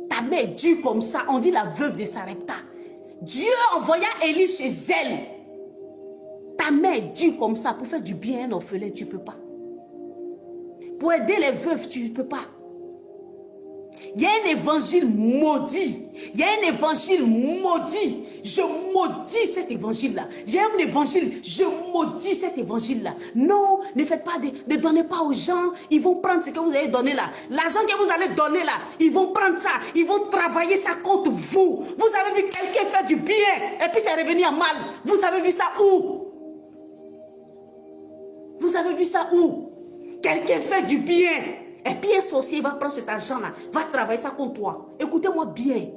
Ta main est dure comme ça. On dit la veuve de Sarepta. Dieu envoya Élie chez elle. Ta main est dure comme ça. Pour faire du bien à un orphelin, tu ne peux pas. Pour aider les veuves, tu ne peux pas. Il y a un évangile maudit. Il y a un évangile maudit. Je maudis cet évangile-là. J'ai un évangile, je maudis cet évangile-là. Non, ne faites pas ne donnez pas aux gens. Ils vont prendre ce que vous allez donner là. L'argent que vous allez donner là, ils vont prendre ça. Ils vont travailler ça contre vous. Vous avez vu quelqu'un faire du bien et puis c'est revenu en mal. Vous avez vu ça où? Vous avez vu ça où? Quelqu'un fait du bien. Et puis un sorcier va prendre cet argent-là, va travailler ça contre toi. Écoutez-moi bien.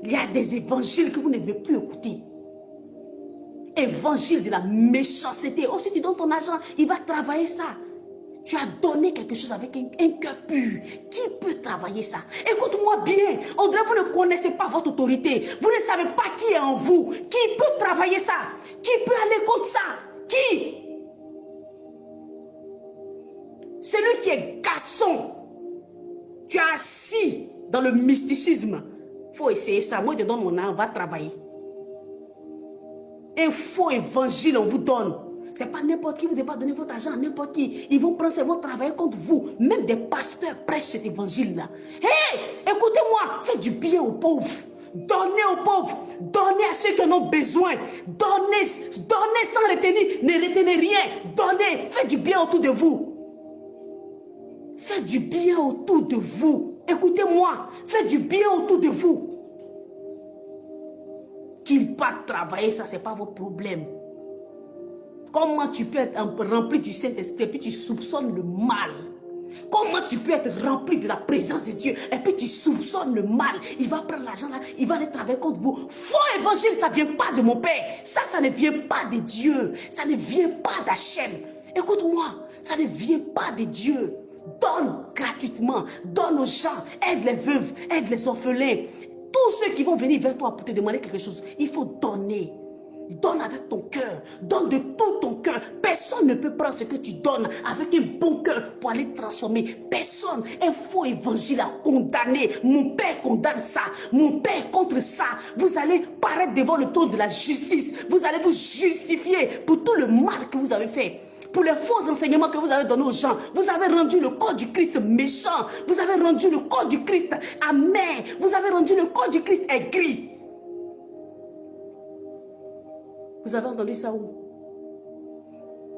Il y a des évangiles que vous ne devez plus écouter. Évangile de la méchanceté. Oh, si tu donnes ton argent, il va travailler ça. Tu as donné quelque chose avec un cœur pur. Qui peut travailler ça? Écoute-moi bien. On dirait que vous ne connaissez pas votre autorité. Vous ne savez pas qui est en vous. Qui peut travailler ça? Qui peut aller contre ça? Qui? Celui qui est garçon, tu es assis dans le mysticisme. Il faut essayer ça. Moi, je te donne mon âme, on va travailler. Un faux évangile, on vous donne. C'est pas n'importe qui, vous ne devez pas donner votre argent à n'importe qui. Ils vont prendre, ils vont travailler contre vous. Même des pasteurs prêchent cet évangile-là. Hé, écoutez-moi, faites du bien aux pauvres. Donnez aux pauvres, donnez à ceux qui en ont besoin. Donnez sans retenir, ne retenez rien. Donnez, faites du bien autour de vous. Faites du bien autour de vous. Écoutez-moi, faites du bien autour de vous. Qu'ils partent travailler, ça, ce n'est pas votre problème. Comment tu peux être rempli du Saint-Esprit et puis tu soupçonnes le mal? Comment tu peux être rempli de la présence de Dieu et puis tu soupçonnes le mal? Il va prendre l'argent là, il va aller travailler contre vous. Faux évangile, ça ne vient pas de mon Père. Ça ne vient pas de Dieu. Ça ne vient pas d'Hachem. Écoute-moi, ça ne vient pas de Dieu. Donne gratuitement, donne aux gens, aide les veuves, aide les orphelins. Tous ceux qui vont venir vers toi pour te demander quelque chose, il faut donner. Donne avec ton cœur, donne de tout ton cœur. Personne ne peut prendre ce que tu donnes avec un bon cœur pour aller transformer. Personne. Un faux évangile à condamner. Mon Père condamne ça. Mon Père contre ça. Vous allez paraître devant le trône de la justice. Vous allez vous justifier pour tout le mal que vous avez fait. Pour les faux enseignements que vous avez donnés aux gens. Vous avez rendu le corps du Christ méchant. Vous avez rendu le corps du Christ amer. Vous avez rendu le corps du Christ aigri. Vous avez entendu ça où?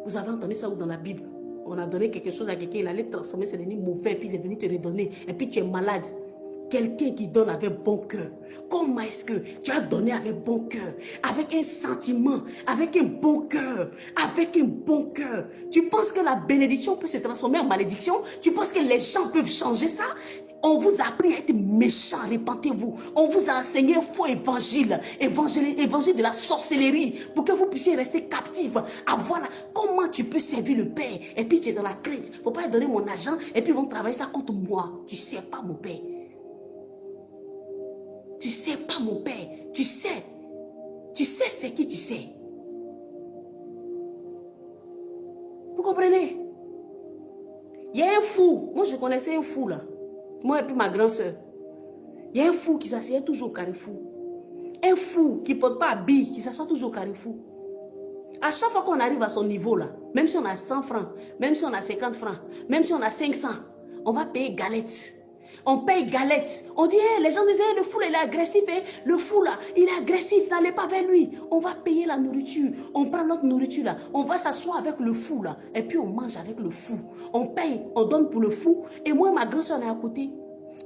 Vous avez entendu ça où dans la Bible? On a donné quelque chose à quelqu'un, il allait transformer, c'est devenu mauvais, puis il est venu te redonner. Et puis tu es malade. Quelqu'un qui donne avec bon cœur. Comment est-ce que tu as donné avec bon cœur? Avec un sentiment, avec un bon cœur, avec un bon cœur. Tu penses que la bénédiction peut se transformer en malédiction? Tu penses que les gens peuvent changer ça? On vous a appris à être méchant, répentez-vous. On vous a enseigné un faux évangile, évangile de la sorcellerie, pour que vous puissiez rester captifs. Ah voilà, comment tu peux servir le Père, et puis tu es dans la crainte. Il ne faut pas donner mon argent, et puis ils vont travailler ça contre moi. Tu ne sais pas mon Père. Tu ne sais pas mon Père. Tu sais c'est qui tu sais. Vous comprenez? Il y a un fou. Moi, je connaissais un fou là. Moi et puis ma grande soeur. Il y a un fou qui s'assied toujours au carrefour. Un fou qui ne porte pas habit, qui s'assoit toujours au carrefour. À chaque fois qu'on arrive à son niveau là, même si on a 100 francs, même si on a 50 francs, même si on a 500, on va payer galette. On paye galette. On dit, hey, les gens disaient, hey, le fou là, il est agressif. Hein? Le fou là, il est agressif, n'allez pas vers lui. On va payer la nourriture. On prend notre nourriture là. On va s'asseoir avec le fou là. Et puis on mange avec le fou. On paye, on donne pour le fou. Et moi, ma grand-soeur est à côté.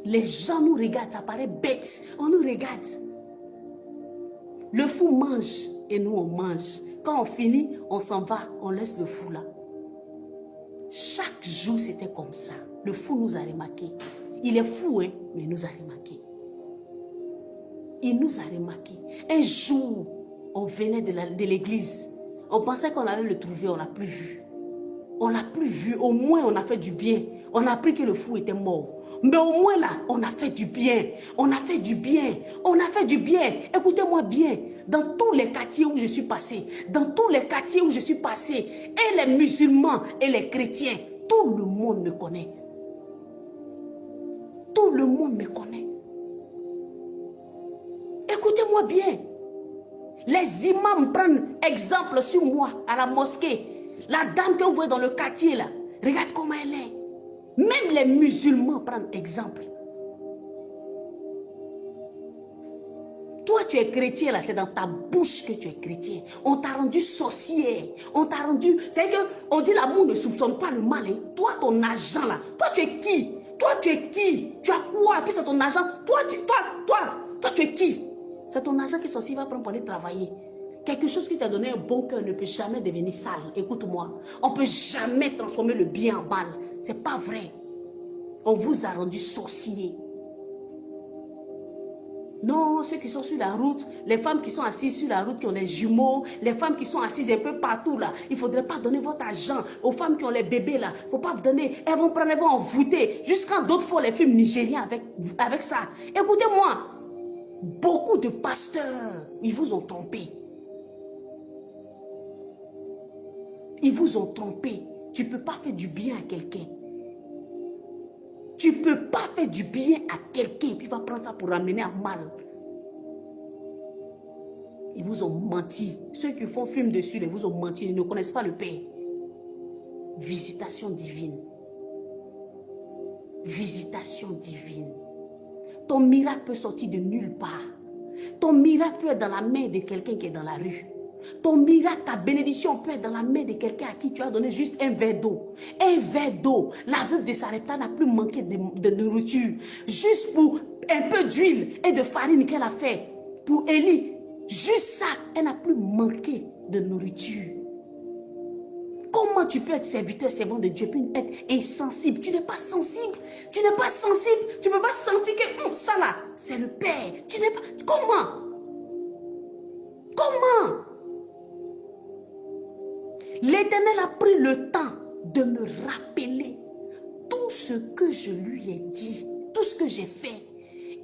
Les gens nous regardent, ça paraît bête. On nous regarde. Le fou mange et nous on mange. Quand on finit, on s'en va, on laisse le fou là. Chaque jour, c'était comme ça. Le fou nous a remarqué. Il est fou, hein, mais il nous a remarqué. Il nous a remarqué. Un jour, on venait de l'église. On pensait qu'on allait le trouver, on ne l'a plus vu. On ne l'a plus vu. Au moins, on a fait du bien. On a appris que le fou était mort. Mais au moins là, on a fait du bien. On a fait du bien. On a fait du bien. Écoutez-moi bien. Dans tous les quartiers où je suis passé, dans tous les quartiers où je suis passé, et les musulmans et les chrétiens, tout le monde me connaît. Tout le monde me connaît. Écoutez-moi bien. Les imams prennent exemple sur moi à la mosquée. La dame que vous voyez dans le quartier là, regarde comment elle est. Même les musulmans prennent exemple. Toi, tu es chrétien là, c'est dans ta bouche que tu es chrétien. On t'a rendu sorcière. On t'a rendu... C'est que on dit l'amour ne soupçonne pas le mal. Hein. Toi, ton argent là, toi tu es qui? Toi, tu es qui? Tu as quoi? Et puis c'est ton argent. Toi, tu es qui? C'est ton argent que sorcier va prendre pour aller travailler. Quelque chose qui t'a donné un bon cœur ne peut jamais devenir sale. Écoute-moi. On ne peut jamais transformer le bien en mal. C'est pas vrai. On vous a rendu sorcier. Non, ceux qui sont sur la route, les femmes qui sont assises sur la route, qui ont les jumeaux, les femmes qui sont assises un peu partout là, il ne faudrait pas donner votre argent aux femmes qui ont les bébés là. Il ne faut pas donner, elles vont prendre, elles vont envoûter. Jusqu'à d'autres font les films nigériens avec ça. Écoutez-moi, beaucoup de pasteurs, ils vous ont trompé. Ils vous ont trompé. Tu ne peux pas faire du bien à quelqu'un. Tu ne peux pas faire du bien à quelqu'un et puis il va prendre ça pour ramener à mal. Ils vous ont menti. Ceux qui font film dessus, ils vous ont menti. Ils ne connaissent pas le Père. Visitation divine. Visitation divine. Ton miracle peut sortir de nulle part. Ton miracle peut être dans la main de quelqu'un qui est dans la rue. Ton miracle, ta bénédiction peut être dans la main de quelqu'un à qui tu as donné juste un verre d'eau. Un verre d'eau. La veuve de Sarepta n'a plus manqué de nourriture. Juste pour un peu d'huile et de farine qu'elle a fait. Pour Élie, juste ça, elle n'a plus manqué de nourriture. Comment tu peux être serviteur, servant de Dieu, puis être insensible? Tu n'es pas sensible. Tu n'es pas sensible. Tu ne peux pas sentir que ça là, c'est le Père. Tu n'es pas... Comment? Comment? L'Éternel a pris le temps de me rappeler tout ce que je lui ai dit, tout ce que j'ai fait.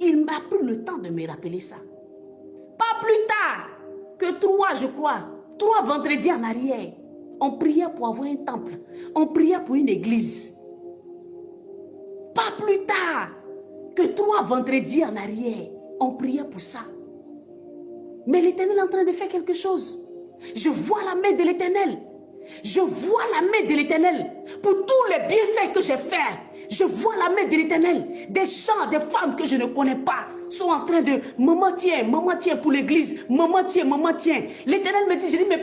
Il m'a pris le temps de me rappeler ça. Pas plus tard que 3 vendredis en arrière, on priait pour avoir un temple. On priait pour une église. Pas plus tard que 3 vendredis en arrière, on priait pour ça. Mais l'Éternel est en train de faire quelque chose. Je vois la main de l'Éternel. Je vois la main de l'Éternel pour tous les bienfaits que j'ai faits. Je vois la main de l'Éternel. Des gens, des femmes que je ne connais pas sont en train de maman tiens pour l'église, maman tiens. L'Éternel me dit, je dis, mais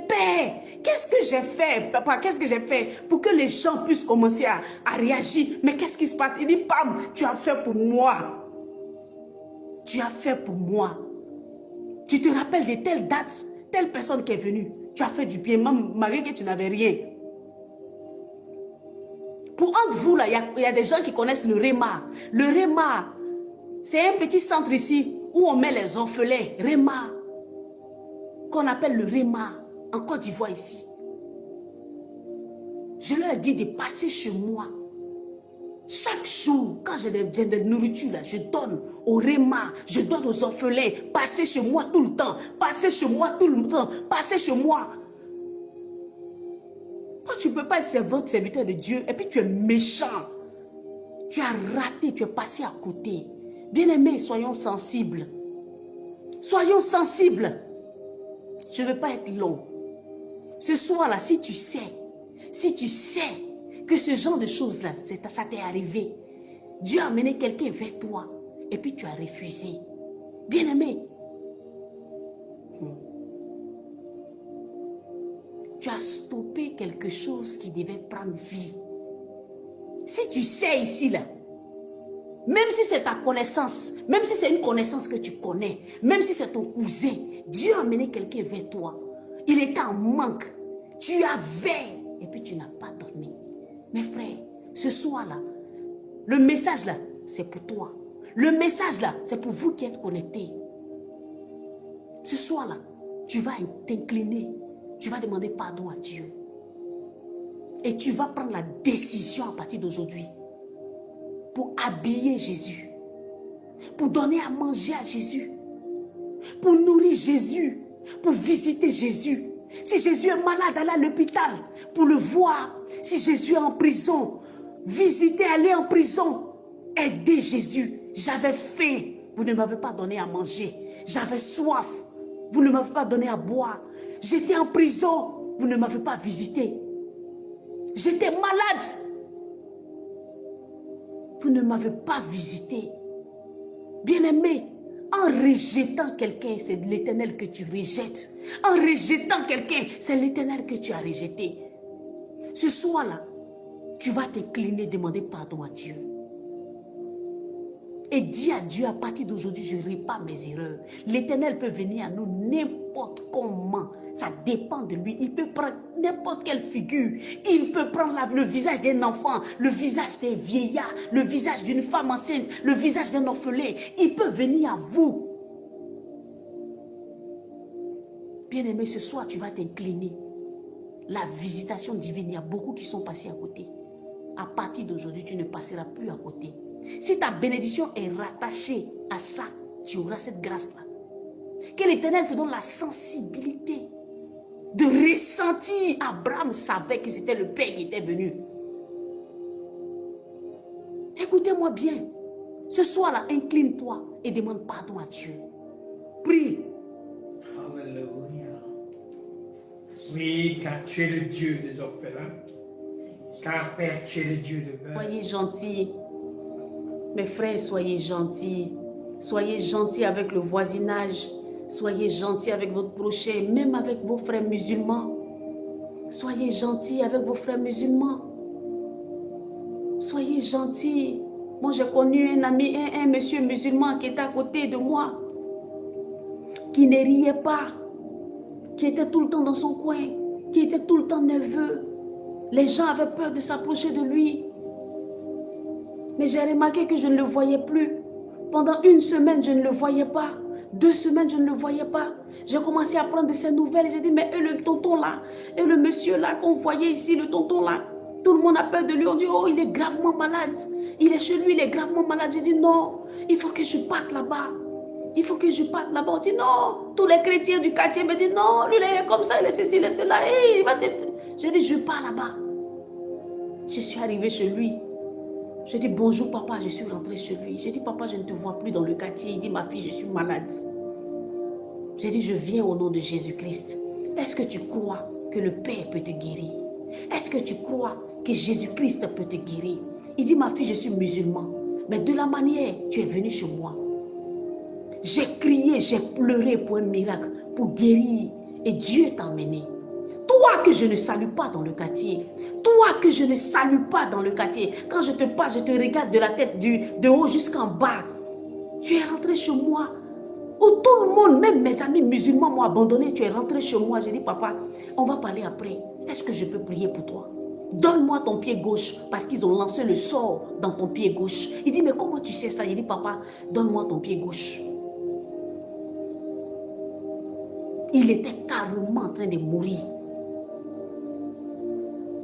Père, qu'est-ce que j'ai fait, papa, qu'est-ce que j'ai fait pour que les gens puissent commencer à réagir? Mais qu'est-ce qui se passe? Il dit, Pam, tu as fait pour moi. Tu as fait pour moi. Tu te rappelles de telle date, telle personne qui est venue. Tu as fait du bien, même malgré que tu n'avais rien. Pour entre vous, là, il y a des gens qui connaissent le Réma. Le Réma, c'est un petit centre ici où on met les orphelins. Réma, qu'on appelle le Réma, en Côte d'Ivoire ici. Je leur ai dit de passer chez moi. Chaque jour, quand j'ai des biens de nourriture, là, je donne au Réma, je donne aux orphelins. Passez chez moi tout le temps. Passez chez moi tout le temps. Passez chez moi. Quand tu ne peux pas être serviteur de Dieu et puis tu es méchant, tu as raté, tu es passé à côté. Bien-aimés, soyons sensibles. Soyons sensibles. Je ne veux pas être long. Ce soir-là, si tu sais que ce genre de choses-là, ça t'est arrivé, Dieu a amené quelqu'un vers toi et puis tu as refusé. Bien-aimé, tu as stoppé quelque chose qui devait prendre vie. Si tu sais ici, là, même si c'est ta connaissance, même si c'est une connaissance que tu connais, même si c'est ton cousin, Dieu a amené quelqu'un vers toi. Il était en manque. Tu avais et puis tu n'as pas donné. Mes frères, ce soir-là, le message là, c'est pour toi. Le message là, c'est pour vous qui êtes connectés. Ce soir-là, tu vas t'incliner. Tu vas demander pardon à Dieu. Et tu vas prendre la décision à partir d'aujourd'hui pour habiller Jésus, pour donner à manger à Jésus, pour nourrir Jésus, pour visiter Jésus. Si Jésus est malade, allez à l'hôpital pour le voir. Si Jésus est en prison, visitez, allez en prison. Aidez Jésus. J'avais faim, vous ne m'avez pas donné à manger. J'avais soif, vous ne m'avez pas donné à boire. J'étais en prison, vous ne m'avez pas visité. J'étais malade, vous ne m'avez pas visité. Bien-aimé, en rejetant quelqu'un, c'est l'Éternel que tu rejettes. En rejetant quelqu'un, c'est l'Éternel que tu as rejeté. Ce soir-là, tu vas t'incliner, demander pardon à Dieu. Et dis à Dieu, à partir d'aujourd'hui, je répare mes erreurs. L'Éternel peut venir à nous n'importe comment. Ça dépend de lui. Il peut prendre n'importe quelle figure. Il peut prendre le visage d'un enfant, le visage d'un vieillard, le visage d'une femme enceinte, le visage d'un orphelin. Il peut venir à vous. Bien-aimé, ce soir, tu vas t'incliner. La visitation divine, il y a beaucoup qui sont passés à côté. À partir d'aujourd'hui, tu ne passeras plus à côté. Si ta bénédiction est rattachée à ça, tu auras cette grâce-là. Que l'Éternel te donne la sensibilité de ressentir. Abraham savait que c'était le Père qui était venu. Écoutez-moi bien. Ce soir-là, incline-toi et demande pardon à Dieu. Prie. Oui, car tu es le Dieu des orphelins. Car Père, tu es le Dieu de veuves. Soyez gentils. Mes frères, soyez gentils. Soyez gentils avec le voisinage. Soyez gentils avec votre prochain, même avec vos frères musulmans. Soyez gentils avec vos frères musulmans. Soyez gentils. Moi, j'ai connu un ami, un monsieur musulman qui était à côté de moi, qui ne riait pas, qui était tout le temps dans son coin, qui était tout le temps nerveux. Les gens avaient peur de s'approcher de lui. Mais j'ai remarqué que je ne le voyais plus. Pendant une semaine, je ne le voyais pas. 2 semaines, je ne le voyais pas. J'ai commencé à prendre de ses nouvelles. J'ai dit, mais le tonton là, et le monsieur là qu'on voyait ici, le tonton là, tout le monde a peur de lui. On dit, oh, il est gravement malade. Il est chez lui, il est gravement malade. J'ai dit, non, il faut que je parte là-bas. Il faut que je parte là-bas. On dit, non, tous les chrétiens du quartier me disent, non, lui, il est comme ça, il est ceci, il est cela. Hey, il va J'ai dit, je pars là-bas. Je suis arrivée chez lui. J'ai dit, bonjour papa, je suis rentrée chez lui. J'ai dit, papa, je ne te vois plus dans le quartier. Il dit, ma fille, je suis malade. J'ai dit, je viens au nom de Jésus-Christ. Est-ce que tu crois que le Père peut te guérir? Est-ce que tu crois que Jésus-Christ peut te guérir? Il dit, ma fille, je suis musulman. Mais de la manière, tu es venu chez moi. J'ai crié, j'ai pleuré pour un miracle, pour guérir. Et Dieu t'a emmené. Toi que je ne salue pas dans le quartier. Toi que je ne salue pas dans le quartier. Quand je te passe, je te regarde de la tête de haut jusqu'en bas. Tu es rentré chez moi. Où tout le monde, même mes amis musulmans m'ont abandonné. Tu es rentré chez moi. J'ai dit, papa, on va parler après. Est-ce que je peux prier pour toi? Donne-moi ton pied gauche. Parce qu'ils ont lancé le sort dans ton pied gauche. Il dit, mais comment tu sais ça? Il dit, papa, donne-moi ton pied gauche. Il était carrément en train de mourir.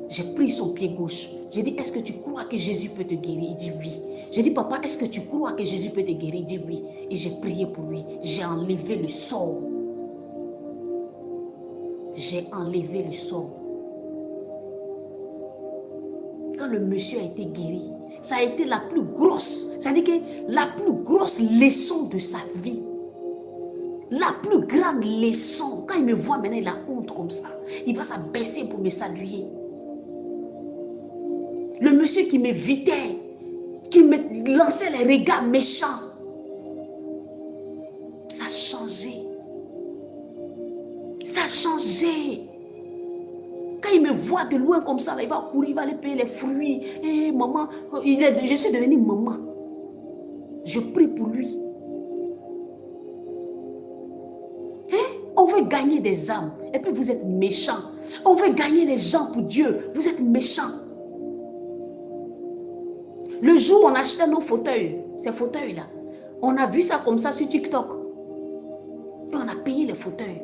J'ai pris son pied gauche. J'ai dit, est-ce que tu crois que Jésus peut te guérir? Il dit oui. J'ai dit, papa, est-ce que tu crois que Jésus peut te guérir? Il dit oui. Et j'ai prié pour lui. J'ai enlevé le sort. J'ai enlevé le sort. Quand le monsieur a été guéri, ça a été la plus grosse, c'est-à-dire que la plus grosse leçon de sa vie. La plus grande leçon. Quand il me voit maintenant, il a honte comme ça. Il va s'abaisser pour me saluer. Le monsieur qui m'évitait, qui me lançait les regards méchants, ça a changé. Ça a changé. Quand il me voit de loin comme ça, là, il va courir, il va aller payer les fruits. Et maman, je suis devenue maman. Je prie pour lui. Hein? On veut gagner des âmes. Et puis vous êtes méchants. On veut gagner les gens pour Dieu. Vous êtes méchants. Le jour où on achetait nos fauteuils, ces fauteuils-là, on a vu ça comme ça sur TikTok. Et on a payé les fauteuils.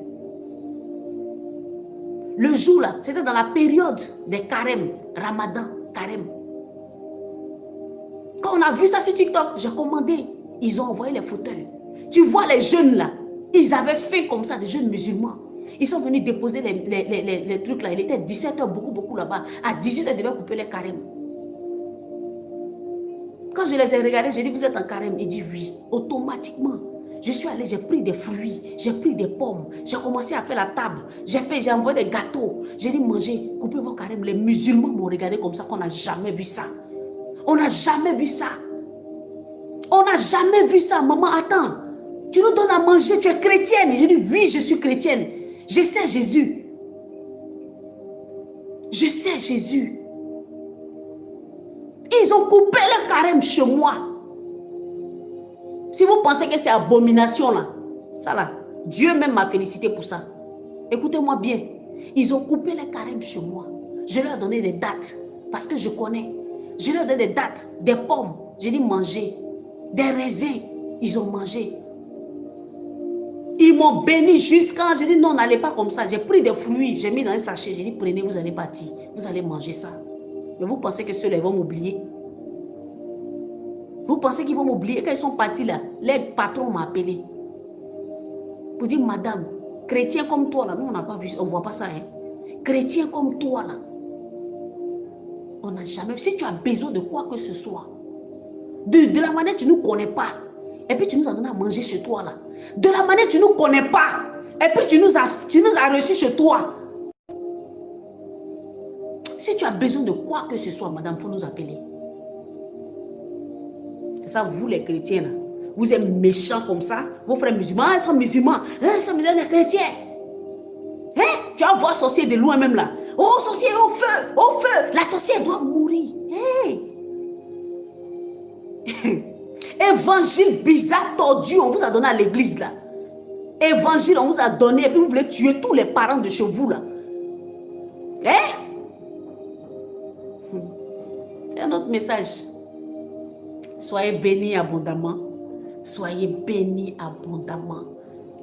Le jour là, c'était dans la période des carèmes, Ramadan, carême. Quand on a vu ça sur TikTok, j'ai commandé. Ils ont envoyé les fauteuils. Tu vois les jeunes là, ils avaient fait comme ça, des jeunes musulmans. Ils sont venus déposer les trucs là. Il était 17h, beaucoup là-bas. À 18h, ils devaient couper les carèmes. Quand je les ai regardés, j'ai dit, vous êtes en carême? Il dit oui. Automatiquement, je suis allée, j'ai pris des fruits, j'ai pris des pommes, j'ai commencé à faire la table, j'ai envoyé des gâteaux. J'ai dit, mangez, coupez vos carèmes. Les musulmans m'ont regardé comme ça, qu'on n'a jamais vu ça. On n'a jamais vu ça. On n'a jamais vu ça. Maman, attends, tu nous donnes à manger, tu es chrétienne? J'ai dit, oui, je suis chrétienne. Je sais Jésus. Je sais Jésus. Ils ont coupé le carême chez moi. Si vous pensez que c'est abomination là, ça là, Dieu même m'a félicité pour ça. Écoutez-moi bien. Ils ont coupé le carême chez moi. Je leur ai donné des dates parce que je connais. Je leur ai donné des dates, des pommes. J'ai dit manger. Des raisins. Ils ont mangé. Ils m'ont béni jusqu'à... J'ai dit non, n'allez pas comme ça. J'ai pris des fruits, j'ai mis dans un sachet. J'ai dit prenez, vous allez partir. Vous allez manger ça. Mais vous pensez que ceux-là vont m'oublier? Vous pensez qu'ils vont m'oublier? Quand ils sont partis là, les patrons m'ont appelé. Pour dire, madame, chrétien comme toi là, nous on n'a pas vu, on ne voit pas ça. Hein? Chrétien comme toi là, on n'a jamais... Si tu as besoin de quoi que ce soit, de la manière tu ne nous connais pas, et puis tu nous as donné à manger chez toi là, de la manière tu ne nous connais pas, et puis tu nous as reçus chez toi, Si tu as besoin de quoi que ce soit, madame, il faut nous appeler. C'est ça, vous les chrétiens, là. Vous êtes méchants comme ça. Vos frères musulmans, ils sont musulmans. Ils sont musulmans, les chrétiens. Hein? Tu vas voir sorcier de loin même là. Oh, sorcier, au feu, au feu. La sorcière doit mourir. Hey. Évangile bizarre, tordu, on vous a donné à l'église là. Évangile, on vous a donné et puis vous voulez tuer tous les parents de chez vous là. Hein? C'est un autre message. Soyez bénis abondamment. Soyez bénis abondamment.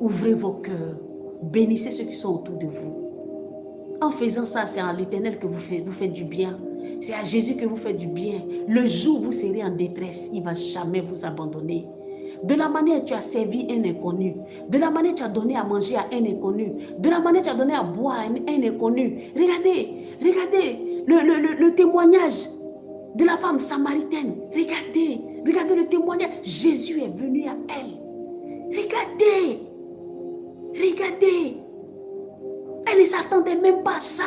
Ouvrez vos cœurs. Bénissez ceux qui sont autour de vous. En faisant ça, c'est à l'Éternel que vous faites du bien. C'est à Jésus que vous faites du bien. Le jour où vous serez en détresse, il ne va jamais vous abandonner. De la manière que tu as servi un inconnu, de la manière que tu as donné à manger à un inconnu, de la manière que tu as donné à boire à un inconnu. Regardez le témoignage de la femme samaritaine. Regardez le témoignage. Jésus est venu à elle. Regardez. Elle ne s'attendait même pas à ça.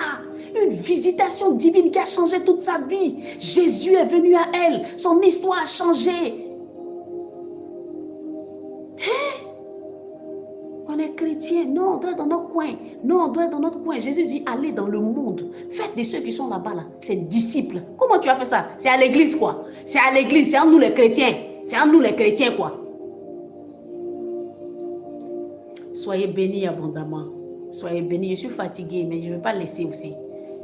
Une visitation divine qui a changé toute sa vie. Jésus est venu à elle. Son histoire a changé. Hein? On est chrétien. Non, on doit être dans notre coin. Non, on doit être dans notre coin. Jésus dit, allez dans le monde. Faites de ceux qui sont là-bas, là, ses disciples. Comment tu as fait ça? C'est à l'église, quoi. C'est à l'église. C'est en nous les chrétiens. C'est en nous les chrétiens, quoi. Soyez bénis abondamment. Soyez bénis. Je suis fatiguée, mais je ne vais pas laisser aussi.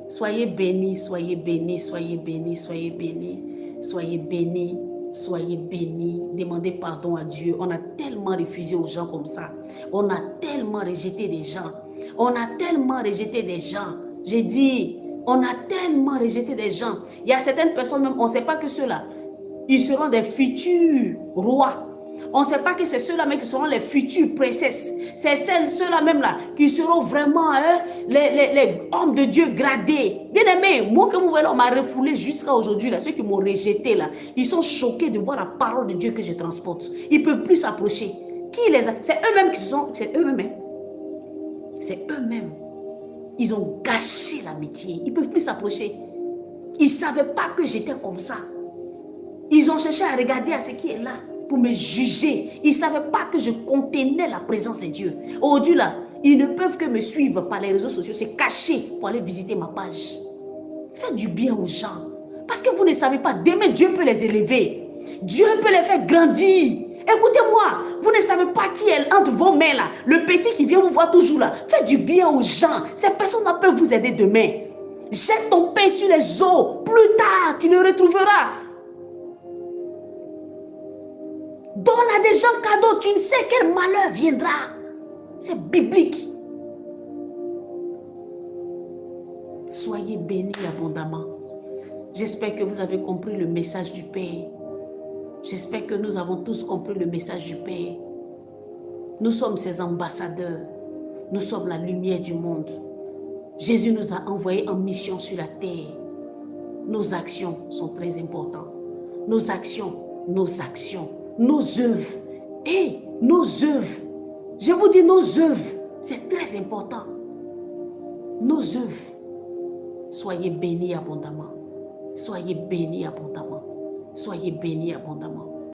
Soyez bénis, soyez bénis, soyez bénis, soyez bénis, soyez bénis, soyez bénis. Demandez pardon à Dieu. On a tellement refusé aux gens comme ça. On a tellement rejeté des gens. On a tellement rejeté des gens. J'ai dit, on a tellement rejeté des gens. Il y a certaines personnes même, on ne sait pas que ceux-là, ils seront des futurs rois. On ne sait pas que c'est ceux-là même qui seront les futures princesses. C'est ceux-là même là qui seront vraiment les hommes de Dieu gradés. Bien aimé, moi que vous voyez, on m'a refoulé jusqu'à aujourd'hui. Ceux qui m'ont rejeté là, ils sont choqués de voir la parole de Dieu que je transporte. Ils ne peuvent plus s'approcher. Qui les a? C'est eux-mêmes qui sont. C'est eux-mêmes. C'est eux-mêmes. Ils ont gâché l'amitié. Ils ne peuvent plus s'approcher. Ils ne savaient pas que j'étais comme ça. Ils ont cherché à regarder à ce qui est là pour me juger. Ils ne savaient pas que je contenais la présence de Dieu. Aujourd'hui là, ils ne peuvent que me suivre par les réseaux sociaux. C'est caché pour aller visiter ma page. Faites du bien aux gens. Parce que vous ne savez pas, demain Dieu peut les élever. Dieu peut les faire grandir. Écoutez-moi, vous ne savez pas qui est entre vos mains là. Le petit qui vient vous voir toujours là. Faites du bien aux gens. Ces personnes-là peuvent vous aider demain. Jette ton pain sur les eaux. Plus tard, tu le retrouveras. Donne à des gens cadeaux, tu ne sais quel malheur viendra. C'est biblique. Soyez bénis abondamment. J'espère que vous avez compris le message du Père. J'espère que nous avons tous compris le message du Père. Nous sommes ses ambassadeurs. Nous sommes la lumière du monde. Jésus nous a envoyés en mission sur la terre. Nos actions sont très importantes. Nos actions, nos œuvres. Et nos œuvres. Je vous dis nos œuvres. C'est très important. Nos œuvres. Soyez bénis abondamment. Soyez bénis abondamment. Soyez bénis abondamment.